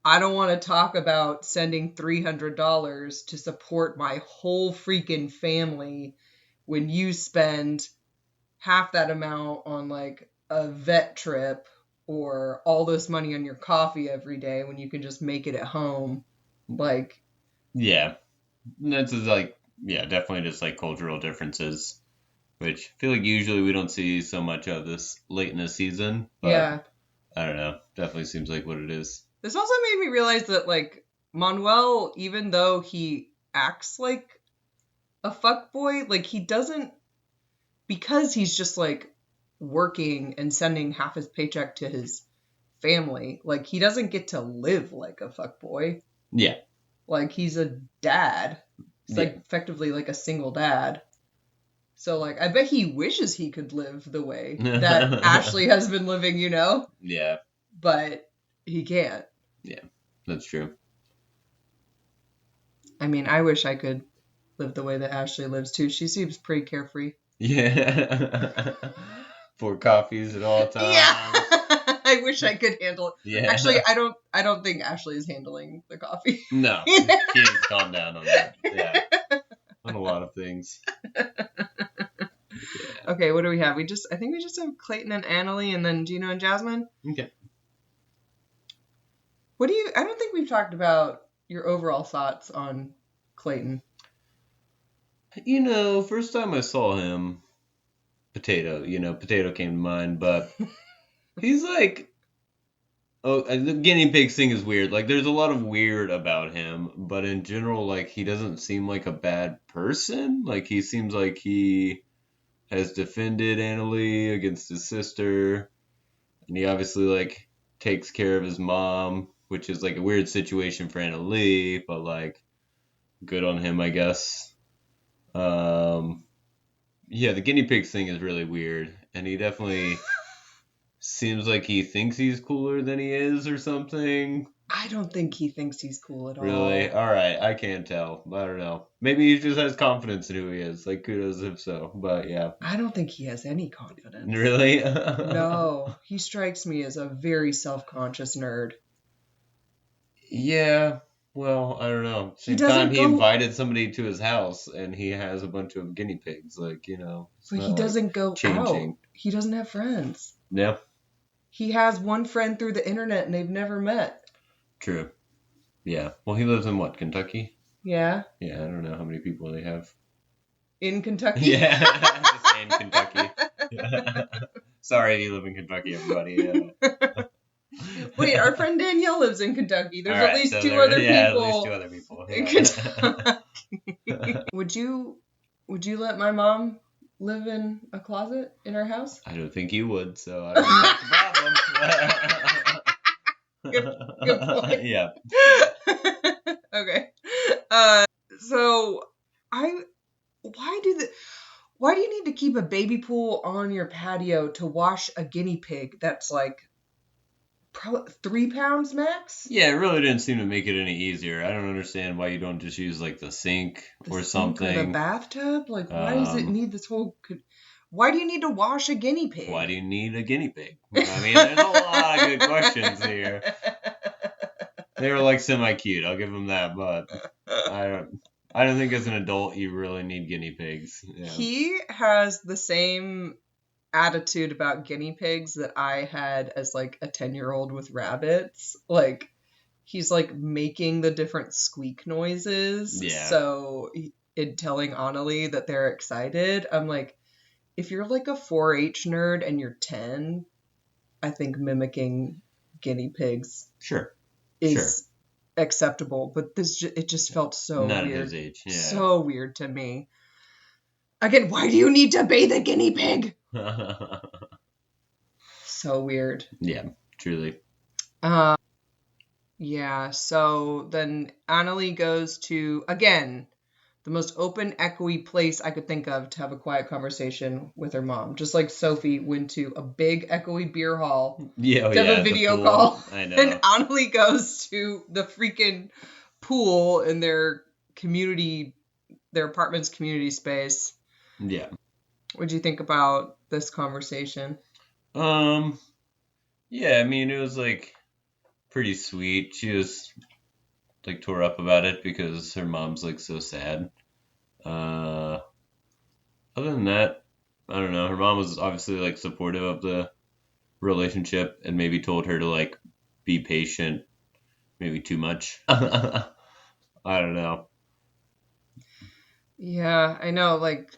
Speaker 1: I don't want to talk about sending $300 to support my whole freaking family when you spend half that amount on like a vet trip or all this money on your coffee every day when you can just make it at home. Like,
Speaker 2: yeah, that's like, yeah, definitely just like cultural differences, which I feel like usually we don't see so much of this late in the season. But yeah. I don't know. Definitely seems like what it is.
Speaker 1: This also made me realize that like Manuel, even though he acts like a fuckboy, like he doesn't, because he's just like working and sending half his paycheck to his family, like he doesn't get to live like a fuckboy.
Speaker 2: Yeah.
Speaker 1: Like, he's a dad. He's,
Speaker 2: Yeah.
Speaker 1: like, effectively, like, a single dad. So, like, I bet he wishes he could live the way that Ashley has been living, you know?
Speaker 2: Yeah.
Speaker 1: But he can't.
Speaker 2: Yeah, that's true.
Speaker 1: I mean, I wish I could live the way that Ashley lives, too. She seems pretty carefree.
Speaker 2: Yeah. 4 coffees at all times.
Speaker 1: Yeah. I wish I could handle it.
Speaker 2: Yeah.
Speaker 1: Actually, I don't think Ashley is handling the coffee.
Speaker 2: No. She needs to calm down on that. Yeah. On a lot of things. Yeah.
Speaker 1: Okay, what do we have? I think we just have Clayton and Anali and then Gino and Jasmine.
Speaker 2: Okay.
Speaker 1: I don't think we've talked about your overall thoughts on Clayton.
Speaker 2: You know, first time I saw him, potato came to mind, but he's like, the guinea pig thing is weird. Like, there's a lot of weird about him, but in general, like, he doesn't seem like a bad person. Like, he seems like he has defended Anali against his sister, and he obviously, like, takes care of his mom, which is, like, a weird situation for Anali, but, like, good on him, I guess. Yeah, the guinea pig thing is really weird, and he definitely seems like he thinks he's cooler than he is or something.
Speaker 1: I don't think he thinks he's cool at all.
Speaker 2: Really? All right, I can't tell. I don't know. Maybe he just has confidence in who he is. Like, kudos if so, but yeah.
Speaker 1: I don't think he has any confidence.
Speaker 2: Really?
Speaker 1: No, he strikes me as a very self-conscious nerd.
Speaker 2: Yeah. Well, I don't know. Same time, he invited somebody to his house, and he has a bunch of guinea pigs. Like, you know.
Speaker 1: But he doesn't go out. He doesn't have friends.
Speaker 2: Yeah.
Speaker 1: He has one friend through the internet, and they've never met.
Speaker 2: True. Yeah. Well, he lives in what, Kentucky?
Speaker 1: Yeah.
Speaker 2: Yeah, I don't know how many people they have.
Speaker 1: In Kentucky?
Speaker 2: Yeah, just in Kentucky. Sorry if you live in Kentucky, everybody.
Speaker 1: Wait, our friend Danielle lives in Kentucky. There's
Speaker 2: Right,
Speaker 1: at least
Speaker 2: so
Speaker 1: two other people.
Speaker 2: Yeah, at least 2 other people.
Speaker 1: In Kentucky. Would you let my mom live in a closet in our house?
Speaker 2: I don't think you would, so I don't think that's a problem.
Speaker 1: Good point.
Speaker 2: Yeah.
Speaker 1: Okay. So why do you need to keep a baby pool on your patio to wash a guinea pig that's like probably 3 pounds max?
Speaker 2: Yeah, it really didn't seem to make it any easier. I don't understand why you don't just use like the sink or something.
Speaker 1: Or the bathtub? Like, why does it need this whole... Why do you need to wash a guinea pig?
Speaker 2: Why do you need a guinea pig? I mean, there's a lot of good questions here. They were like semi-cute, I'll give them that, but I don't think as an adult you really need guinea pigs. Yeah.
Speaker 1: He has the same attitude about guinea pigs that I had as like a 10-year-old with rabbits. Like, he's like making the different squeak noises.
Speaker 2: Yeah.
Speaker 1: So in telling Anali that they're excited, I'm like, if you're like a 4-H nerd and you're 10, I think mimicking guinea pigs is acceptable. But it just felt so
Speaker 2: not
Speaker 1: weird.
Speaker 2: At his age. Yeah.
Speaker 1: So weird to me. Again, why do you need to bathe a guinea pig? So weird.
Speaker 2: Yeah, truly.
Speaker 1: Yeah, so then Anali goes to, again, the most open, echoey place I could think of to have a quiet conversation with her mom. Just like Sophie went to a big, echoey beer hall to have a video call.
Speaker 2: I know.
Speaker 1: And Anali goes to the freaking pool in their apartment's community space.
Speaker 2: Yeah.
Speaker 1: What'd you think about this conversation?
Speaker 2: Yeah, I mean, it was like pretty sweet. She was like tore up about it because her mom's like so sad. Other than that, I don't know. Her mom was obviously like supportive of the relationship and maybe told her to like be patient, maybe too much. I don't know.
Speaker 1: Yeah, I know. Like,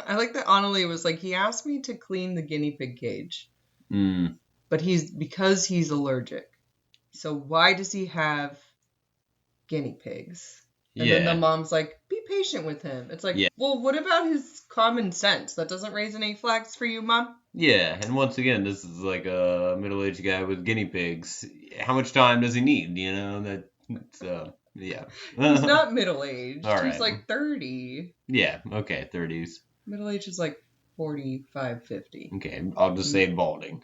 Speaker 1: I like that Anali was like, he asked me to clean the guinea pig cage, but because he's allergic. So why does he have guinea pigs? And then the mom's like, be patient with him. It's like, well, what about his common sense? That doesn't raise any flags for you, Mom?
Speaker 2: Yeah, and once again, this is like a middle-aged guy with guinea pigs. How much time does he need? You know, that So, yeah.
Speaker 1: He's not middle-aged.
Speaker 2: All
Speaker 1: He's
Speaker 2: right.
Speaker 1: like 30.
Speaker 2: Yeah, okay, 30s.
Speaker 1: Middle-aged is like 45, 50.
Speaker 2: Okay, I'll just say balding.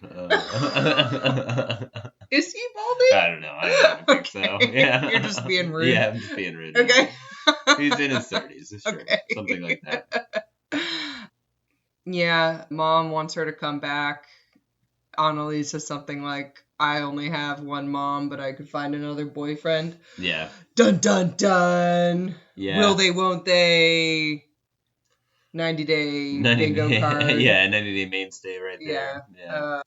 Speaker 1: Is he balding?
Speaker 2: I don't know. I think so. Yeah.
Speaker 1: You're just being rude.
Speaker 2: Yeah, I'm just being rude.
Speaker 1: Okay.
Speaker 2: He's in his 30s, sure.
Speaker 1: Okay.
Speaker 2: Something like that.
Speaker 1: Yeah, mom wants her to come back. Anali says something like, I only have one mom, but I could find another boyfriend.
Speaker 2: Yeah.
Speaker 1: Dun, dun, dun.
Speaker 2: Yeah.
Speaker 1: Will they, won't they? 90-day bingo card.
Speaker 2: Yeah, 90-day mainstay right there.
Speaker 1: Yeah.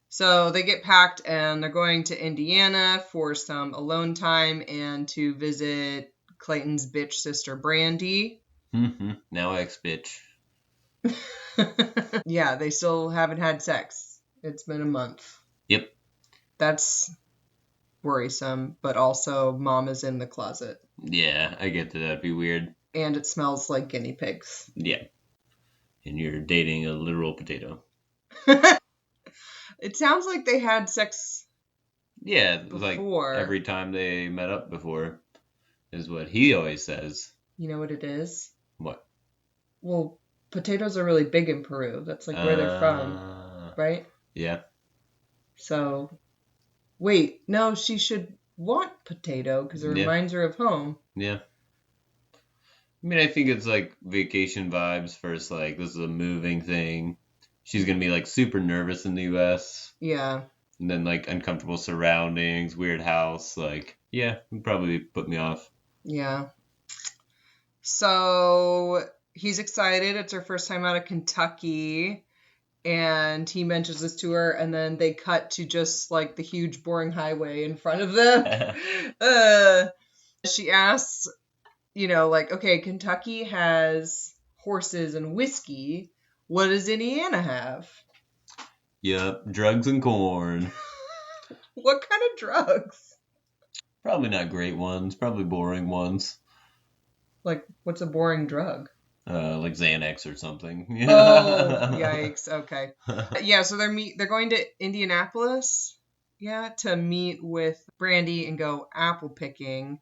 Speaker 1: So they get packed and they're going to Indiana for some alone time and to visit Clayton's bitch sister, Brandi.
Speaker 2: Now ex-bitch.
Speaker 1: Yeah, they still haven't had sex. It's been a month.
Speaker 2: Yep.
Speaker 1: That's worrisome, but also mom is in the closet.
Speaker 2: Yeah, I get that. That'd be weird.
Speaker 1: And it smells like guinea pigs.
Speaker 2: Yeah. And you're dating a literal potato.
Speaker 1: It sounds like they had sex.
Speaker 2: Yeah,
Speaker 1: before.
Speaker 2: Like every time they met up before is what he always says.
Speaker 1: You know what it is?
Speaker 2: What?
Speaker 1: Well, potatoes are really big in Peru. That's like where they're from, right?
Speaker 2: Yeah.
Speaker 1: So, wait, no, she should want potato because it reminds her of home.
Speaker 2: Yeah. I mean, I think it's like vacation vibes first, like this is a moving thing. She's going to be like super nervous in the U.S.
Speaker 1: Yeah.
Speaker 2: And then like uncomfortable surroundings, weird house, like, yeah, it'd probably put me off.
Speaker 1: Yeah. So he's excited. It's her first time out of Kentucky. And he mentions this to her, and then they cut to just like the huge boring highway in front of them. She asks, like, okay, Kentucky has horses and whiskey. What does Indiana have?
Speaker 2: Yep, drugs and corn.
Speaker 1: What kind of drugs?
Speaker 2: Probably not great ones, probably boring ones.
Speaker 1: Like, what's a boring drug?
Speaker 2: Like Xanax or something.
Speaker 1: Oh, yikes. Okay. Yeah, so they're going to Indianapolis, to meet with Brandi and go apple picking.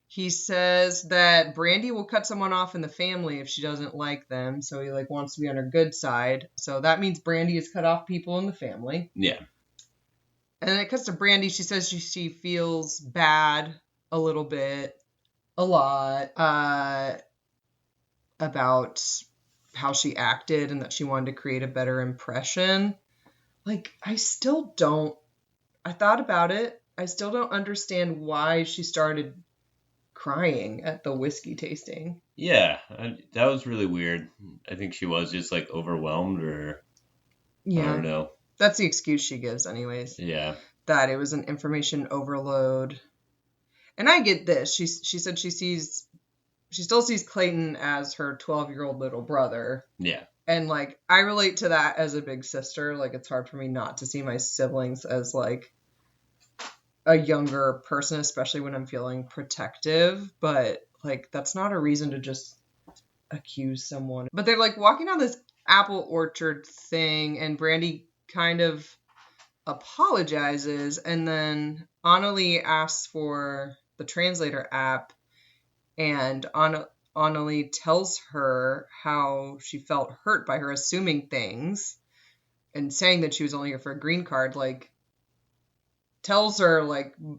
Speaker 1: He says that Brandi will cut someone off in the family if she doesn't like them, so he wants to be on her good side. So that means Brandi has cut off people in the family.
Speaker 2: Yeah.
Speaker 1: And then it cuts to Brandi. She says she feels bad a little bit, a lot, about how she acted and that she wanted to create a better impression. I thought about it. I still don't understand why she started crying at the whiskey tasting.
Speaker 2: Yeah, that was really weird. I think she was just overwhelmed or I don't know.
Speaker 1: That's the excuse she gives anyways.
Speaker 2: Yeah.
Speaker 1: That it was an information overload. And I get this. She said she still sees Clayton as her 12-year-old little brother.
Speaker 2: Yeah.
Speaker 1: And I relate to that as a big sister. It's hard for me not to see my siblings as a younger person, especially when I'm feeling protective. But that's not a reason to just accuse someone. But they're walking down this apple orchard thing, and Brandi kind of apologizes, and then Anali asks for the translator app, and Anali tells her how she felt hurt by her assuming things and saying that she was only here for a green card. Tells her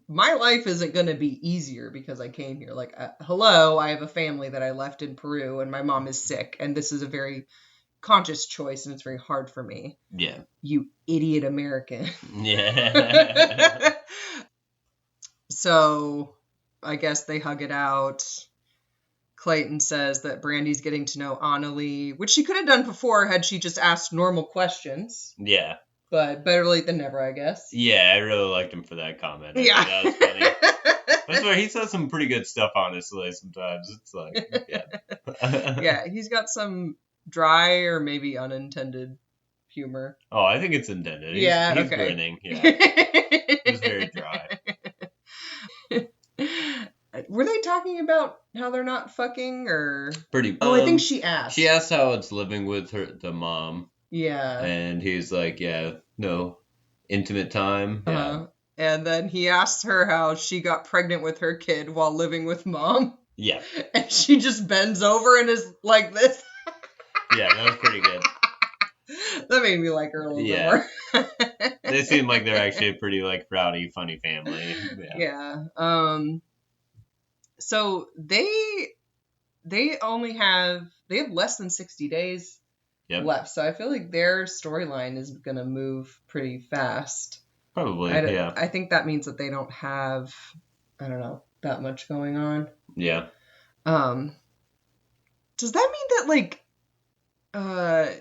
Speaker 1: my life isn't going to be easier because I came here. Hello, I have a family that I left in Peru and my mom is sick, and this is a very conscious choice and it's very hard for me.
Speaker 2: Yeah.
Speaker 1: You idiot American.
Speaker 2: Yeah.
Speaker 1: So I guess they hug it out. Clayton says that Brandi's getting to know Anali, which she could have done before had she just asked normal questions.
Speaker 2: Yeah.
Speaker 1: But better late than never, I guess.
Speaker 2: Yeah, I really liked him for that comment.
Speaker 1: Yeah.
Speaker 2: That was funny. That's why he says some pretty good stuff, honestly, sometimes. It's yeah.
Speaker 1: Yeah, he's got some dry or maybe unintended humor.
Speaker 2: Oh, I think it's intended. He's
Speaker 1: okay.
Speaker 2: grinning. Yeah. It was very dry.
Speaker 1: Were they talking about how they're not fucking or?
Speaker 2: Pretty.
Speaker 1: Oh, I think she asked.
Speaker 2: She asked how it's living with the mom.
Speaker 1: Yeah.
Speaker 2: And he's like, yeah, no intimate time. Yeah.
Speaker 1: And then he asks her how she got pregnant with her kid while living with mom.
Speaker 2: Yeah.
Speaker 1: And she just bends over and is like this.
Speaker 2: Yeah, that was pretty good.
Speaker 1: That made me like her a little bit more.
Speaker 2: They seem like they're actually a pretty, like, rowdy, funny family.
Speaker 1: Yeah. So they have less than 60 days left. So I feel like their storyline is going to move pretty fast.
Speaker 2: Probably, yeah.
Speaker 1: I think that means that they don't have, I don't know, that much going on.
Speaker 2: Yeah.
Speaker 1: Does that mean that, like,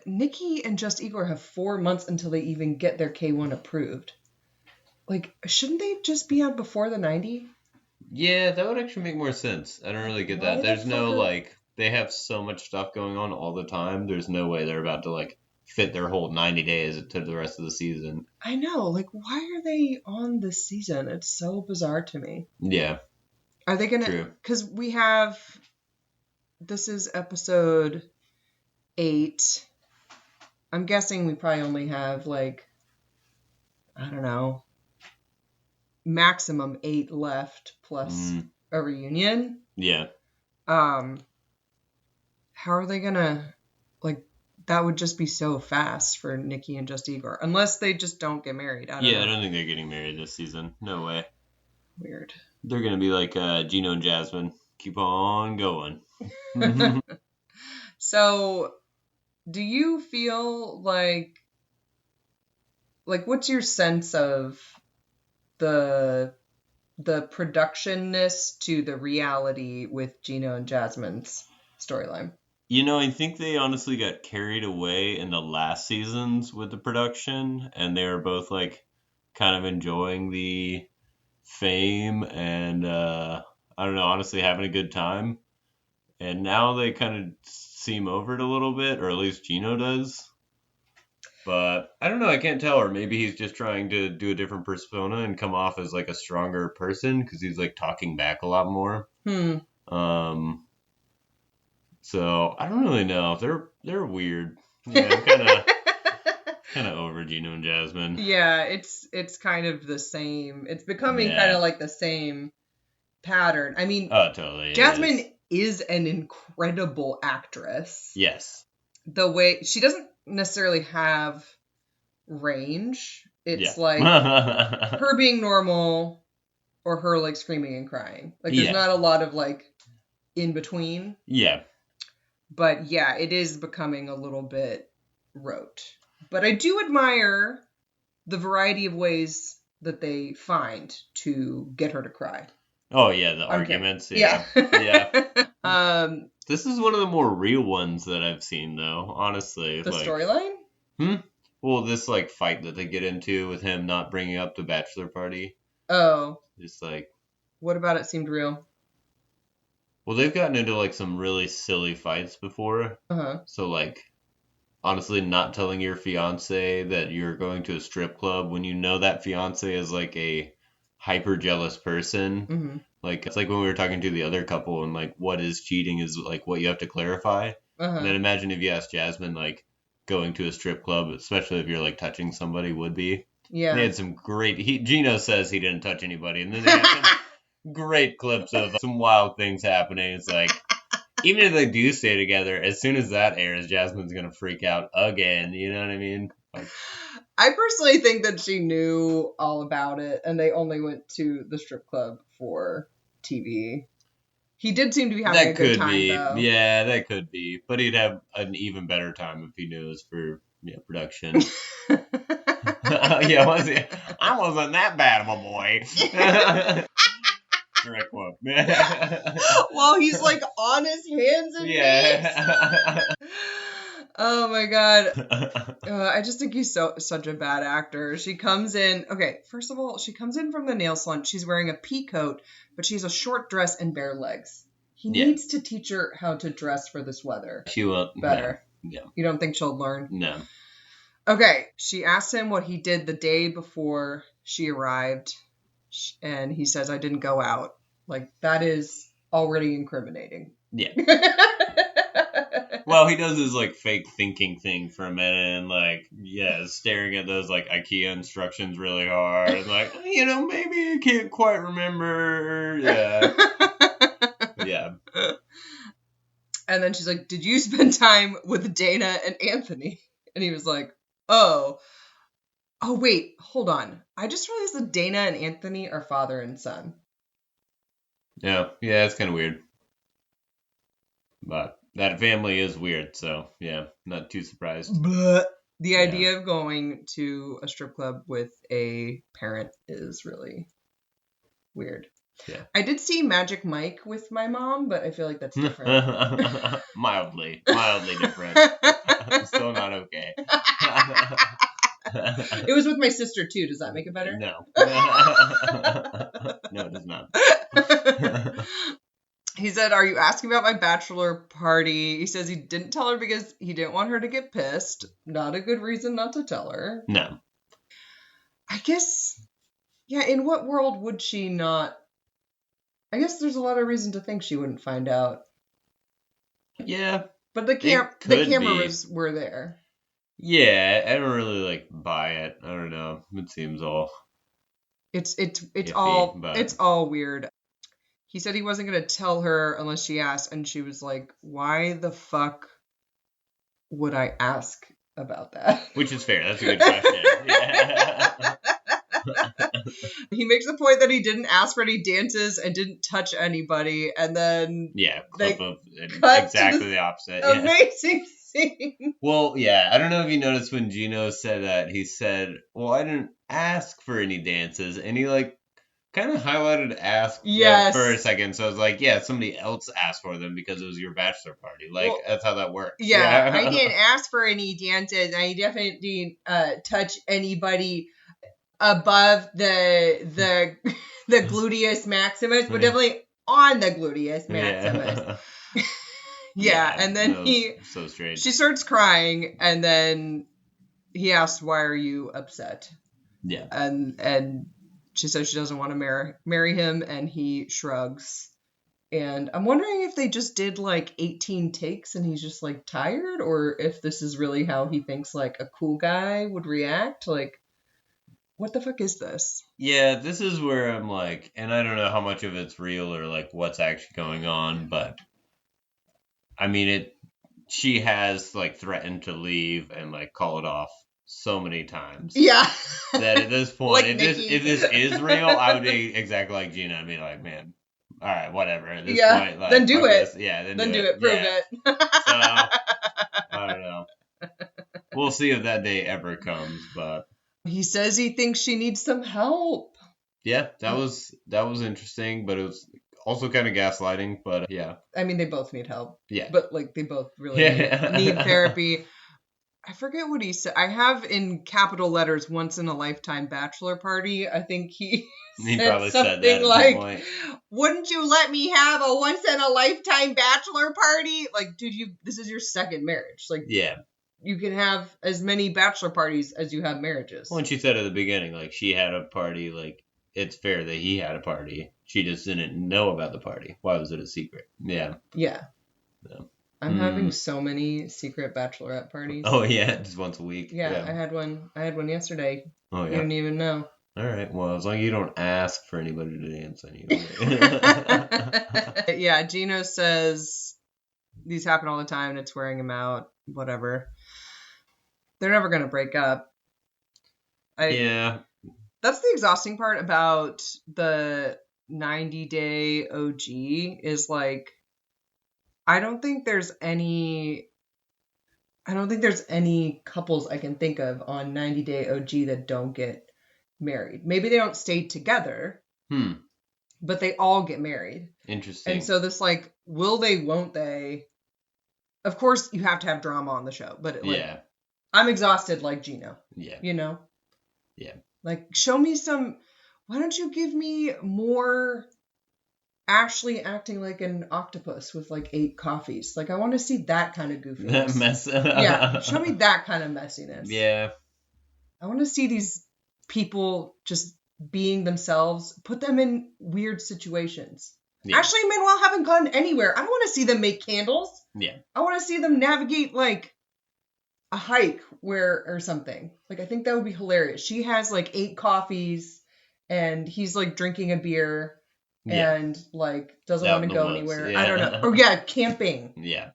Speaker 1: Nikki and Justigor have 4 months until they even get their K1 approved? Like, shouldn't they just be on before the 90?
Speaker 2: Yeah, that would actually make more sense. I don't really get that. There's no, like, they have so much stuff going on all the time. There's no way they're about to, like, fit their whole 90 days to the rest of the season.
Speaker 1: I know. Like, why are they on this season? It's so bizarre to me.
Speaker 2: Yeah.
Speaker 1: Are they going to... Because we have... This is episode 8. I'm guessing we probably only have, like, I don't know, maximum 8 left plus a reunion.
Speaker 2: Yeah.
Speaker 1: How are they gonna, like, that would just be so fast for Nikki and Justigor, unless they just don't get married. I don't know.
Speaker 2: I don't think they're getting married this season. No way.
Speaker 1: Weird.
Speaker 2: They're gonna be like Gino and Jasmine. Keep on going.
Speaker 1: So, do you feel like what's your sense of the productionness to the reality with Gino and Jasmine's storyline?
Speaker 2: You know, I think they honestly got carried away in the last seasons with the production, and they were both, like, kind of enjoying the fame and, I don't know, honestly having a good time. And now they kind of seem over it a little bit, or at least Gino does. But I don't know, I can't tell. Or maybe he's just trying to do a different persona and come off as, like, a stronger person because he's, like, talking back a lot more. So I don't really know. They're weird. Yeah, I'm kind of over Gino and Jasmine.
Speaker 1: Yeah, it's kind of the same. It's becoming kind of like the same pattern. I mean,
Speaker 2: totally.
Speaker 1: Jasmine is an incredible actress.
Speaker 2: Yes.
Speaker 1: The way she doesn't necessarily have range. It's like her being normal or her, like, screaming and crying. Like, there's not a lot of, like, in between.
Speaker 2: Yeah.
Speaker 1: But yeah, it is becoming a little bit rote. But I do admire the variety of ways that they find to get her to cry.
Speaker 2: Oh yeah, the arguments. Yeah. This is one of the more real ones that I've seen, though. Honestly,
Speaker 1: the storyline.
Speaker 2: Well, this, like, fight that they get into with him not bringing up the bachelor party.
Speaker 1: Oh.
Speaker 2: Just like.
Speaker 1: What about it seemed real?
Speaker 2: Well, they've gotten into, like, some really silly fights before. So, like, honestly, not telling your fiance that you're going to a strip club when you know that fiance is, like, a hyper jealous person. Like, it's like when we were talking to the other couple and, like, what is cheating is, like, what you have to clarify. And then imagine if you asked Jasmine, like, going to a strip club, especially if you're, like, touching somebody, would be. Yeah. They had some great... Gino says he didn't touch anybody. And then they had some great clips of some wild things happening. It's like, even if they do stay together, as soon as that airs, Jasmine's going to freak out again. You know what I mean? Like,
Speaker 1: I personally think that she knew all about it, and they only went to the strip club for TV. He did seem to be having a good time, though.
Speaker 2: Yeah, that could be. But he'd have an even better time if he knew it was for production. I wasn't that bad of a boy. Direct quote.
Speaker 1: While he's, like, on his hands and knees. Oh my god. I just think he's such a bad actor. She comes in. Okay, first of all, she comes in from the nail salon. She's wearing a pea coat, but she's a short dress and bare legs. He needs to teach her how to dress for this weather.
Speaker 2: She will
Speaker 1: better.
Speaker 2: Yeah.
Speaker 1: You don't think she'll learn?
Speaker 2: No.
Speaker 1: Okay, she asks him what he did the day before she arrived, and he says, "I didn't go out." Like, that is already incriminating.
Speaker 2: Yeah. Well, he does his like fake thinking thing for a minute and like, yeah, staring at those like IKEA instructions really hard and like, maybe I can't quite remember. Yeah. Yeah.
Speaker 1: And then she's like, did you spend time with Dana and Anthony? And he was like, oh, wait, hold on. I just realized that Dana and Anthony are father and son.
Speaker 2: Yeah, it's kind of weird. But that family is weird, so yeah, not too surprised.
Speaker 1: But the idea of going to a strip club with a parent is really weird.
Speaker 2: Yeah.
Speaker 1: I did see Magic Mike with my mom, but I feel like that's different.
Speaker 2: Mildly different. Still not okay.
Speaker 1: It was with my sister too. Does that make it better?
Speaker 2: No. No, it does not.
Speaker 1: He said, are you asking about my bachelor party? He says he didn't tell her because he didn't want her to get pissed. Not a good reason not to tell her.
Speaker 2: No.
Speaker 1: I guess, yeah, in what world would she not? I guess there's a lot of reason to think she wouldn't find out.
Speaker 2: Yeah.
Speaker 1: But the cameras were there.
Speaker 2: Yeah, I don't really like buy it. I don't know. It seems all
Speaker 1: It's
Speaker 2: iffy,
Speaker 1: all
Speaker 2: but...
Speaker 1: it's all weird. He said he wasn't going to tell her unless she asked, and she was like, why the fuck would I ask about that?
Speaker 2: Which is fair. That's a good question. Yeah.
Speaker 1: He makes a point that he didn't ask for any dances and didn't touch anybody, and then
Speaker 2: clip of exactly the opposite.
Speaker 1: Amazing scene.
Speaker 2: Well, yeah, I don't know if you noticed when Gino said that, he said, well, I didn't ask for any dances, and he like kind of highlighted ask for a second, so I was like, yeah, somebody else asked for them because it was your bachelor party. Like, that's how that works.
Speaker 1: Yeah, I didn't ask for any dances. I definitely didn't touch anybody above the gluteus maximus, but definitely on the gluteus maximus. Yeah, and then
Speaker 2: so strange.
Speaker 1: She starts crying, and then he asks, "Why are you upset?"
Speaker 2: Yeah,
Speaker 1: and she says she doesn't want to marry him, and he shrugs. And I'm wondering if they just did like 18 takes, and he's just like tired, or if this is really how he thinks like a cool guy would react. Like, what the fuck is this?
Speaker 2: Yeah, this is where I'm like, and I don't know how much of it's real or like what's actually going on, but I mean, she has like threatened to leave and like call it off so many times.
Speaker 1: Yeah.
Speaker 2: That at this point,
Speaker 1: Like
Speaker 2: if this is real, I would be exactly like Gina. I'd be like, man, all right, whatever. At this point, like,
Speaker 1: then do it.
Speaker 2: Yeah,
Speaker 1: then do it. Prove it.
Speaker 2: So I don't know. We'll see if that day ever comes, but
Speaker 1: he says he thinks she needs some help.
Speaker 2: Yeah, that was interesting, but it was also kind of gaslighting, but yeah.
Speaker 1: I mean, they both need help.
Speaker 2: Yeah.
Speaker 1: But like they both really need therapy. I forget what he said. I have in capital letters once in a lifetime bachelor party. I think he
Speaker 2: probably
Speaker 1: something
Speaker 2: said that
Speaker 1: like,
Speaker 2: at some point.
Speaker 1: Wouldn't you let me have a once in a lifetime bachelor party? Like, dude, this is your second marriage. Like,
Speaker 2: yeah.
Speaker 1: You can have as many bachelor parties as you have marriages.
Speaker 2: Well, and she said at the beginning, like, she had a party, like, it's fair that he had a party. She just didn't know about the party. Why was it a secret? Yeah.
Speaker 1: Yeah.
Speaker 2: So.
Speaker 1: I'm having so many secret bachelorette parties.
Speaker 2: Oh, yeah, just once a week.
Speaker 1: Yeah, I had one yesterday.
Speaker 2: Oh, yeah.
Speaker 1: You didn't even know.
Speaker 2: All right, well, as long as you don't ask for anybody to dance anyway.
Speaker 1: Yeah, Gino says these happen all the time and it's wearing him out. Whatever. They're never going to break up.
Speaker 2: Yeah.
Speaker 1: That's the exhausting part about the 90-day OG is like, I don't think there's any couples I can think of on 90-day OG that don't get married. Maybe they don't stay together, but they all get married.
Speaker 2: Interesting.
Speaker 1: And so this like, will they, won't they? Of course, you have to have drama on the show, but I'm exhausted like Gino.
Speaker 2: Yeah.
Speaker 1: You know?
Speaker 2: Yeah.
Speaker 1: Like, show me some, why don't you give me more Ashley acting like an octopus with like 8 coffees? Like, I want to see that kind of goofiness.
Speaker 2: That mess.
Speaker 1: Yeah, show me that kind of messiness.
Speaker 2: Yeah.
Speaker 1: I want to see these people just being themselves, put them in weird situations.
Speaker 2: Yeah.
Speaker 1: Ashley and Manuel haven't gone anywhere. I don't want to see them make candles.
Speaker 2: Yeah.
Speaker 1: I want to see them navigate like a hike or something. Like, I think that would be hilarious. She has like 8 coffees and he's like drinking a beer and like doesn't want to go anywhere.
Speaker 2: Yeah.
Speaker 1: I don't know. Oh yeah, camping.
Speaker 2: Yeah.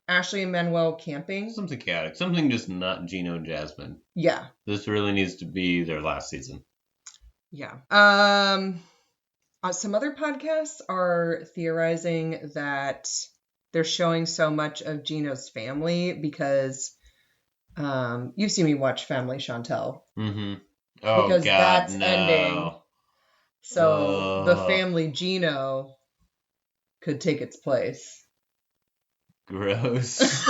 Speaker 1: Ashley and Manuel camping.
Speaker 2: Something chaotic. Something just not Gino and Jasmine.
Speaker 1: Yeah.
Speaker 2: This really needs to be their last season.
Speaker 1: Yeah. Some other podcasts are theorizing that they're showing so much of Gino's family because you've seen me watch Family Chantel.
Speaker 2: Mm-hmm. Oh,
Speaker 1: because
Speaker 2: God,
Speaker 1: that's
Speaker 2: no.
Speaker 1: ending. So the family Gino could take its place.
Speaker 2: Gross.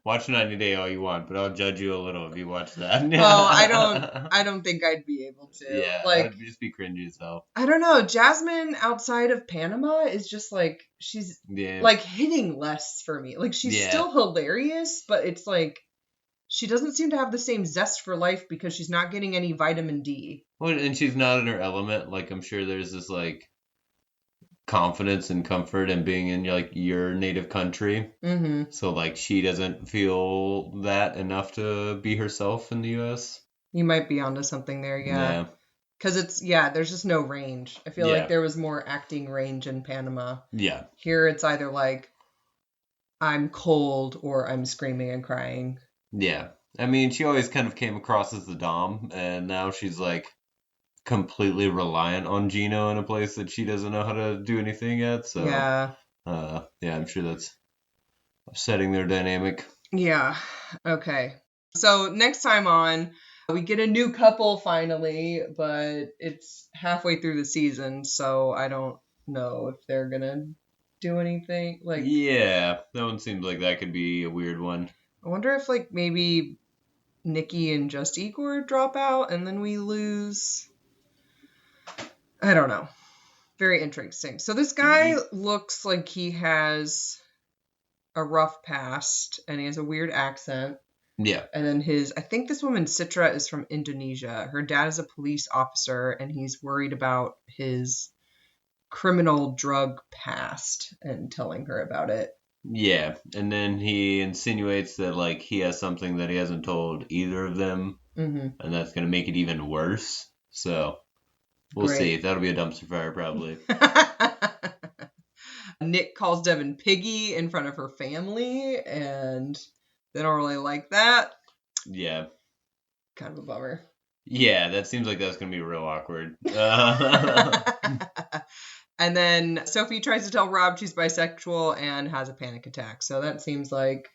Speaker 2: Watch 90 Day all you want, but I'll judge you a little if you watch that.
Speaker 1: I don't think I'd be able to.
Speaker 2: Yeah,
Speaker 1: like,
Speaker 2: that'd just be cringy as hell.
Speaker 1: I don't know. Jasmine outside of Panama is just like, she's like hitting less for me. Like, she's still hilarious, but it's like, she doesn't seem to have the same zest for life because she's not getting any vitamin D.
Speaker 2: Well, and she's not in her element. Like, I'm sure there's this, like, confidence and comfort in being in, like, your native country.
Speaker 1: Mm-hmm.
Speaker 2: So, like, she doesn't feel that enough to be herself in the U.S.
Speaker 1: You might be onto something there, yeah. Because there's just no range. I feel like there was more acting range in Panama.
Speaker 2: Yeah.
Speaker 1: Here it's either like, I'm cold or I'm screaming and crying.
Speaker 2: Yeah. I mean, she always kind of came across as the Dom, and now she's, like, completely reliant on Gino in a place that she doesn't know how to do anything yet. So, I'm sure that's upsetting their dynamic.
Speaker 1: Yeah. Okay. So next time on, we get a new couple finally, but it's halfway through the season, so I don't know if they're gonna do anything. Like,
Speaker 2: yeah, that one seems like that could be a weird one.
Speaker 1: I wonder if like maybe Nikki and Justigor drop out and then we lose. I don't know. Very interesting. So this guy looks like he has a rough past and he has a weird accent.
Speaker 2: Yeah.
Speaker 1: And then I think this woman, Citra, is from Indonesia. Her dad is a police officer and he's worried about his criminal drug past and telling her about it.
Speaker 2: Yeah. And then he insinuates that, like, he has something that he hasn't told either of them.
Speaker 1: Mm-hmm.
Speaker 2: And that's going to make it even worse. So we'll see. That'll be a dumpster fire, probably.
Speaker 1: Nick calls Devin Piggy in front of her family, and they don't really like that.
Speaker 2: Yeah.
Speaker 1: Kind of a bummer.
Speaker 2: Yeah, that seems like that's going to be real awkward.
Speaker 1: And then Sophie tries to tell Rob she's bisexual and has a panic attack. So that seems like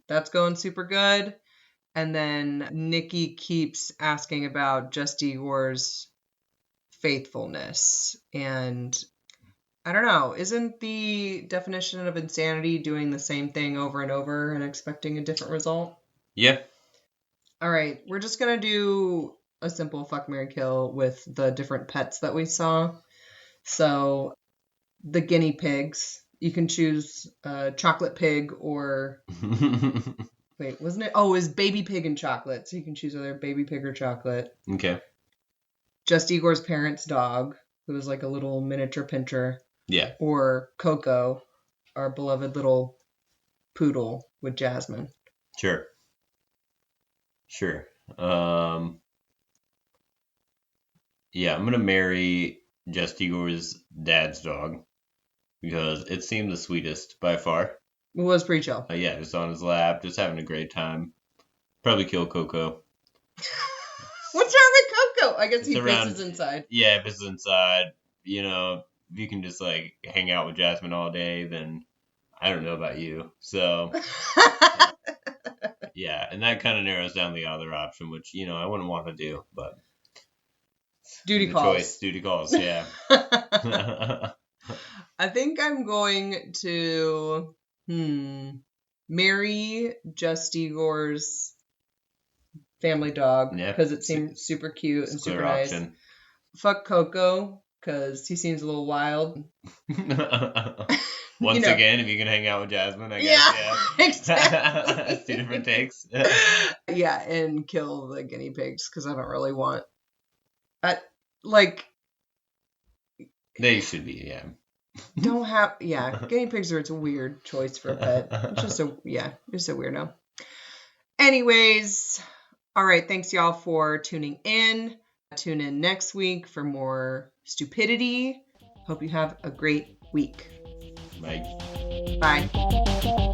Speaker 1: that's going super good. And then Nikki keeps asking about Justigor's faithfulness. And I don't know, isn't the definition of insanity doing the same thing over and over and expecting a different result?
Speaker 2: Yeah.
Speaker 1: All right, we're just going to do a simple fuck, marry, kill with the different pets that we saw. So the guinea pigs, you can choose chocolate pig or... Wait, wasn't it? Oh, it was baby pig and chocolate. So you can choose either baby pig or chocolate.
Speaker 2: Okay.
Speaker 1: Justigor's parents' dog, who was like a little miniature pinscher.
Speaker 2: Yeah.
Speaker 1: Or Coco, our beloved little poodle with Jasmine.
Speaker 2: Sure. Yeah, I'm going to marry Justigor's dad's dog because it seemed the sweetest by far.
Speaker 1: It was pretty chill.
Speaker 2: Yeah, just on his lap, just having a great time. Probably kill Coco.
Speaker 1: What's wrong with Coco? I guess he pisses inside.
Speaker 2: Yeah, pisses inside. You know, if you can just, like, hang out with Jasmine all day, then I don't know about you. So, yeah, and that kind of narrows down the other option, which, you know, I wouldn't want to do, but...
Speaker 1: Duty calls,
Speaker 2: yeah.
Speaker 1: I think I'm going to marry Justigor's family dog because it seemed super cute and super nice. Option. Fuck Coco because he seems a little wild.
Speaker 2: Once again, if you can hang out with Jasmine, I guess. Yeah, exactly. That's 2 different takes.
Speaker 1: Yeah, and kill the guinea pigs because I don't really want.
Speaker 2: They should be, yeah.
Speaker 1: Don't have, guinea pigs are, it's a weird choice for a pet. It's just just a weirdo. Anyways, all right, thanks y'all for tuning in. Tune in next week for more stupidity. Hope you have a great week.
Speaker 2: Bye.
Speaker 1: Bye.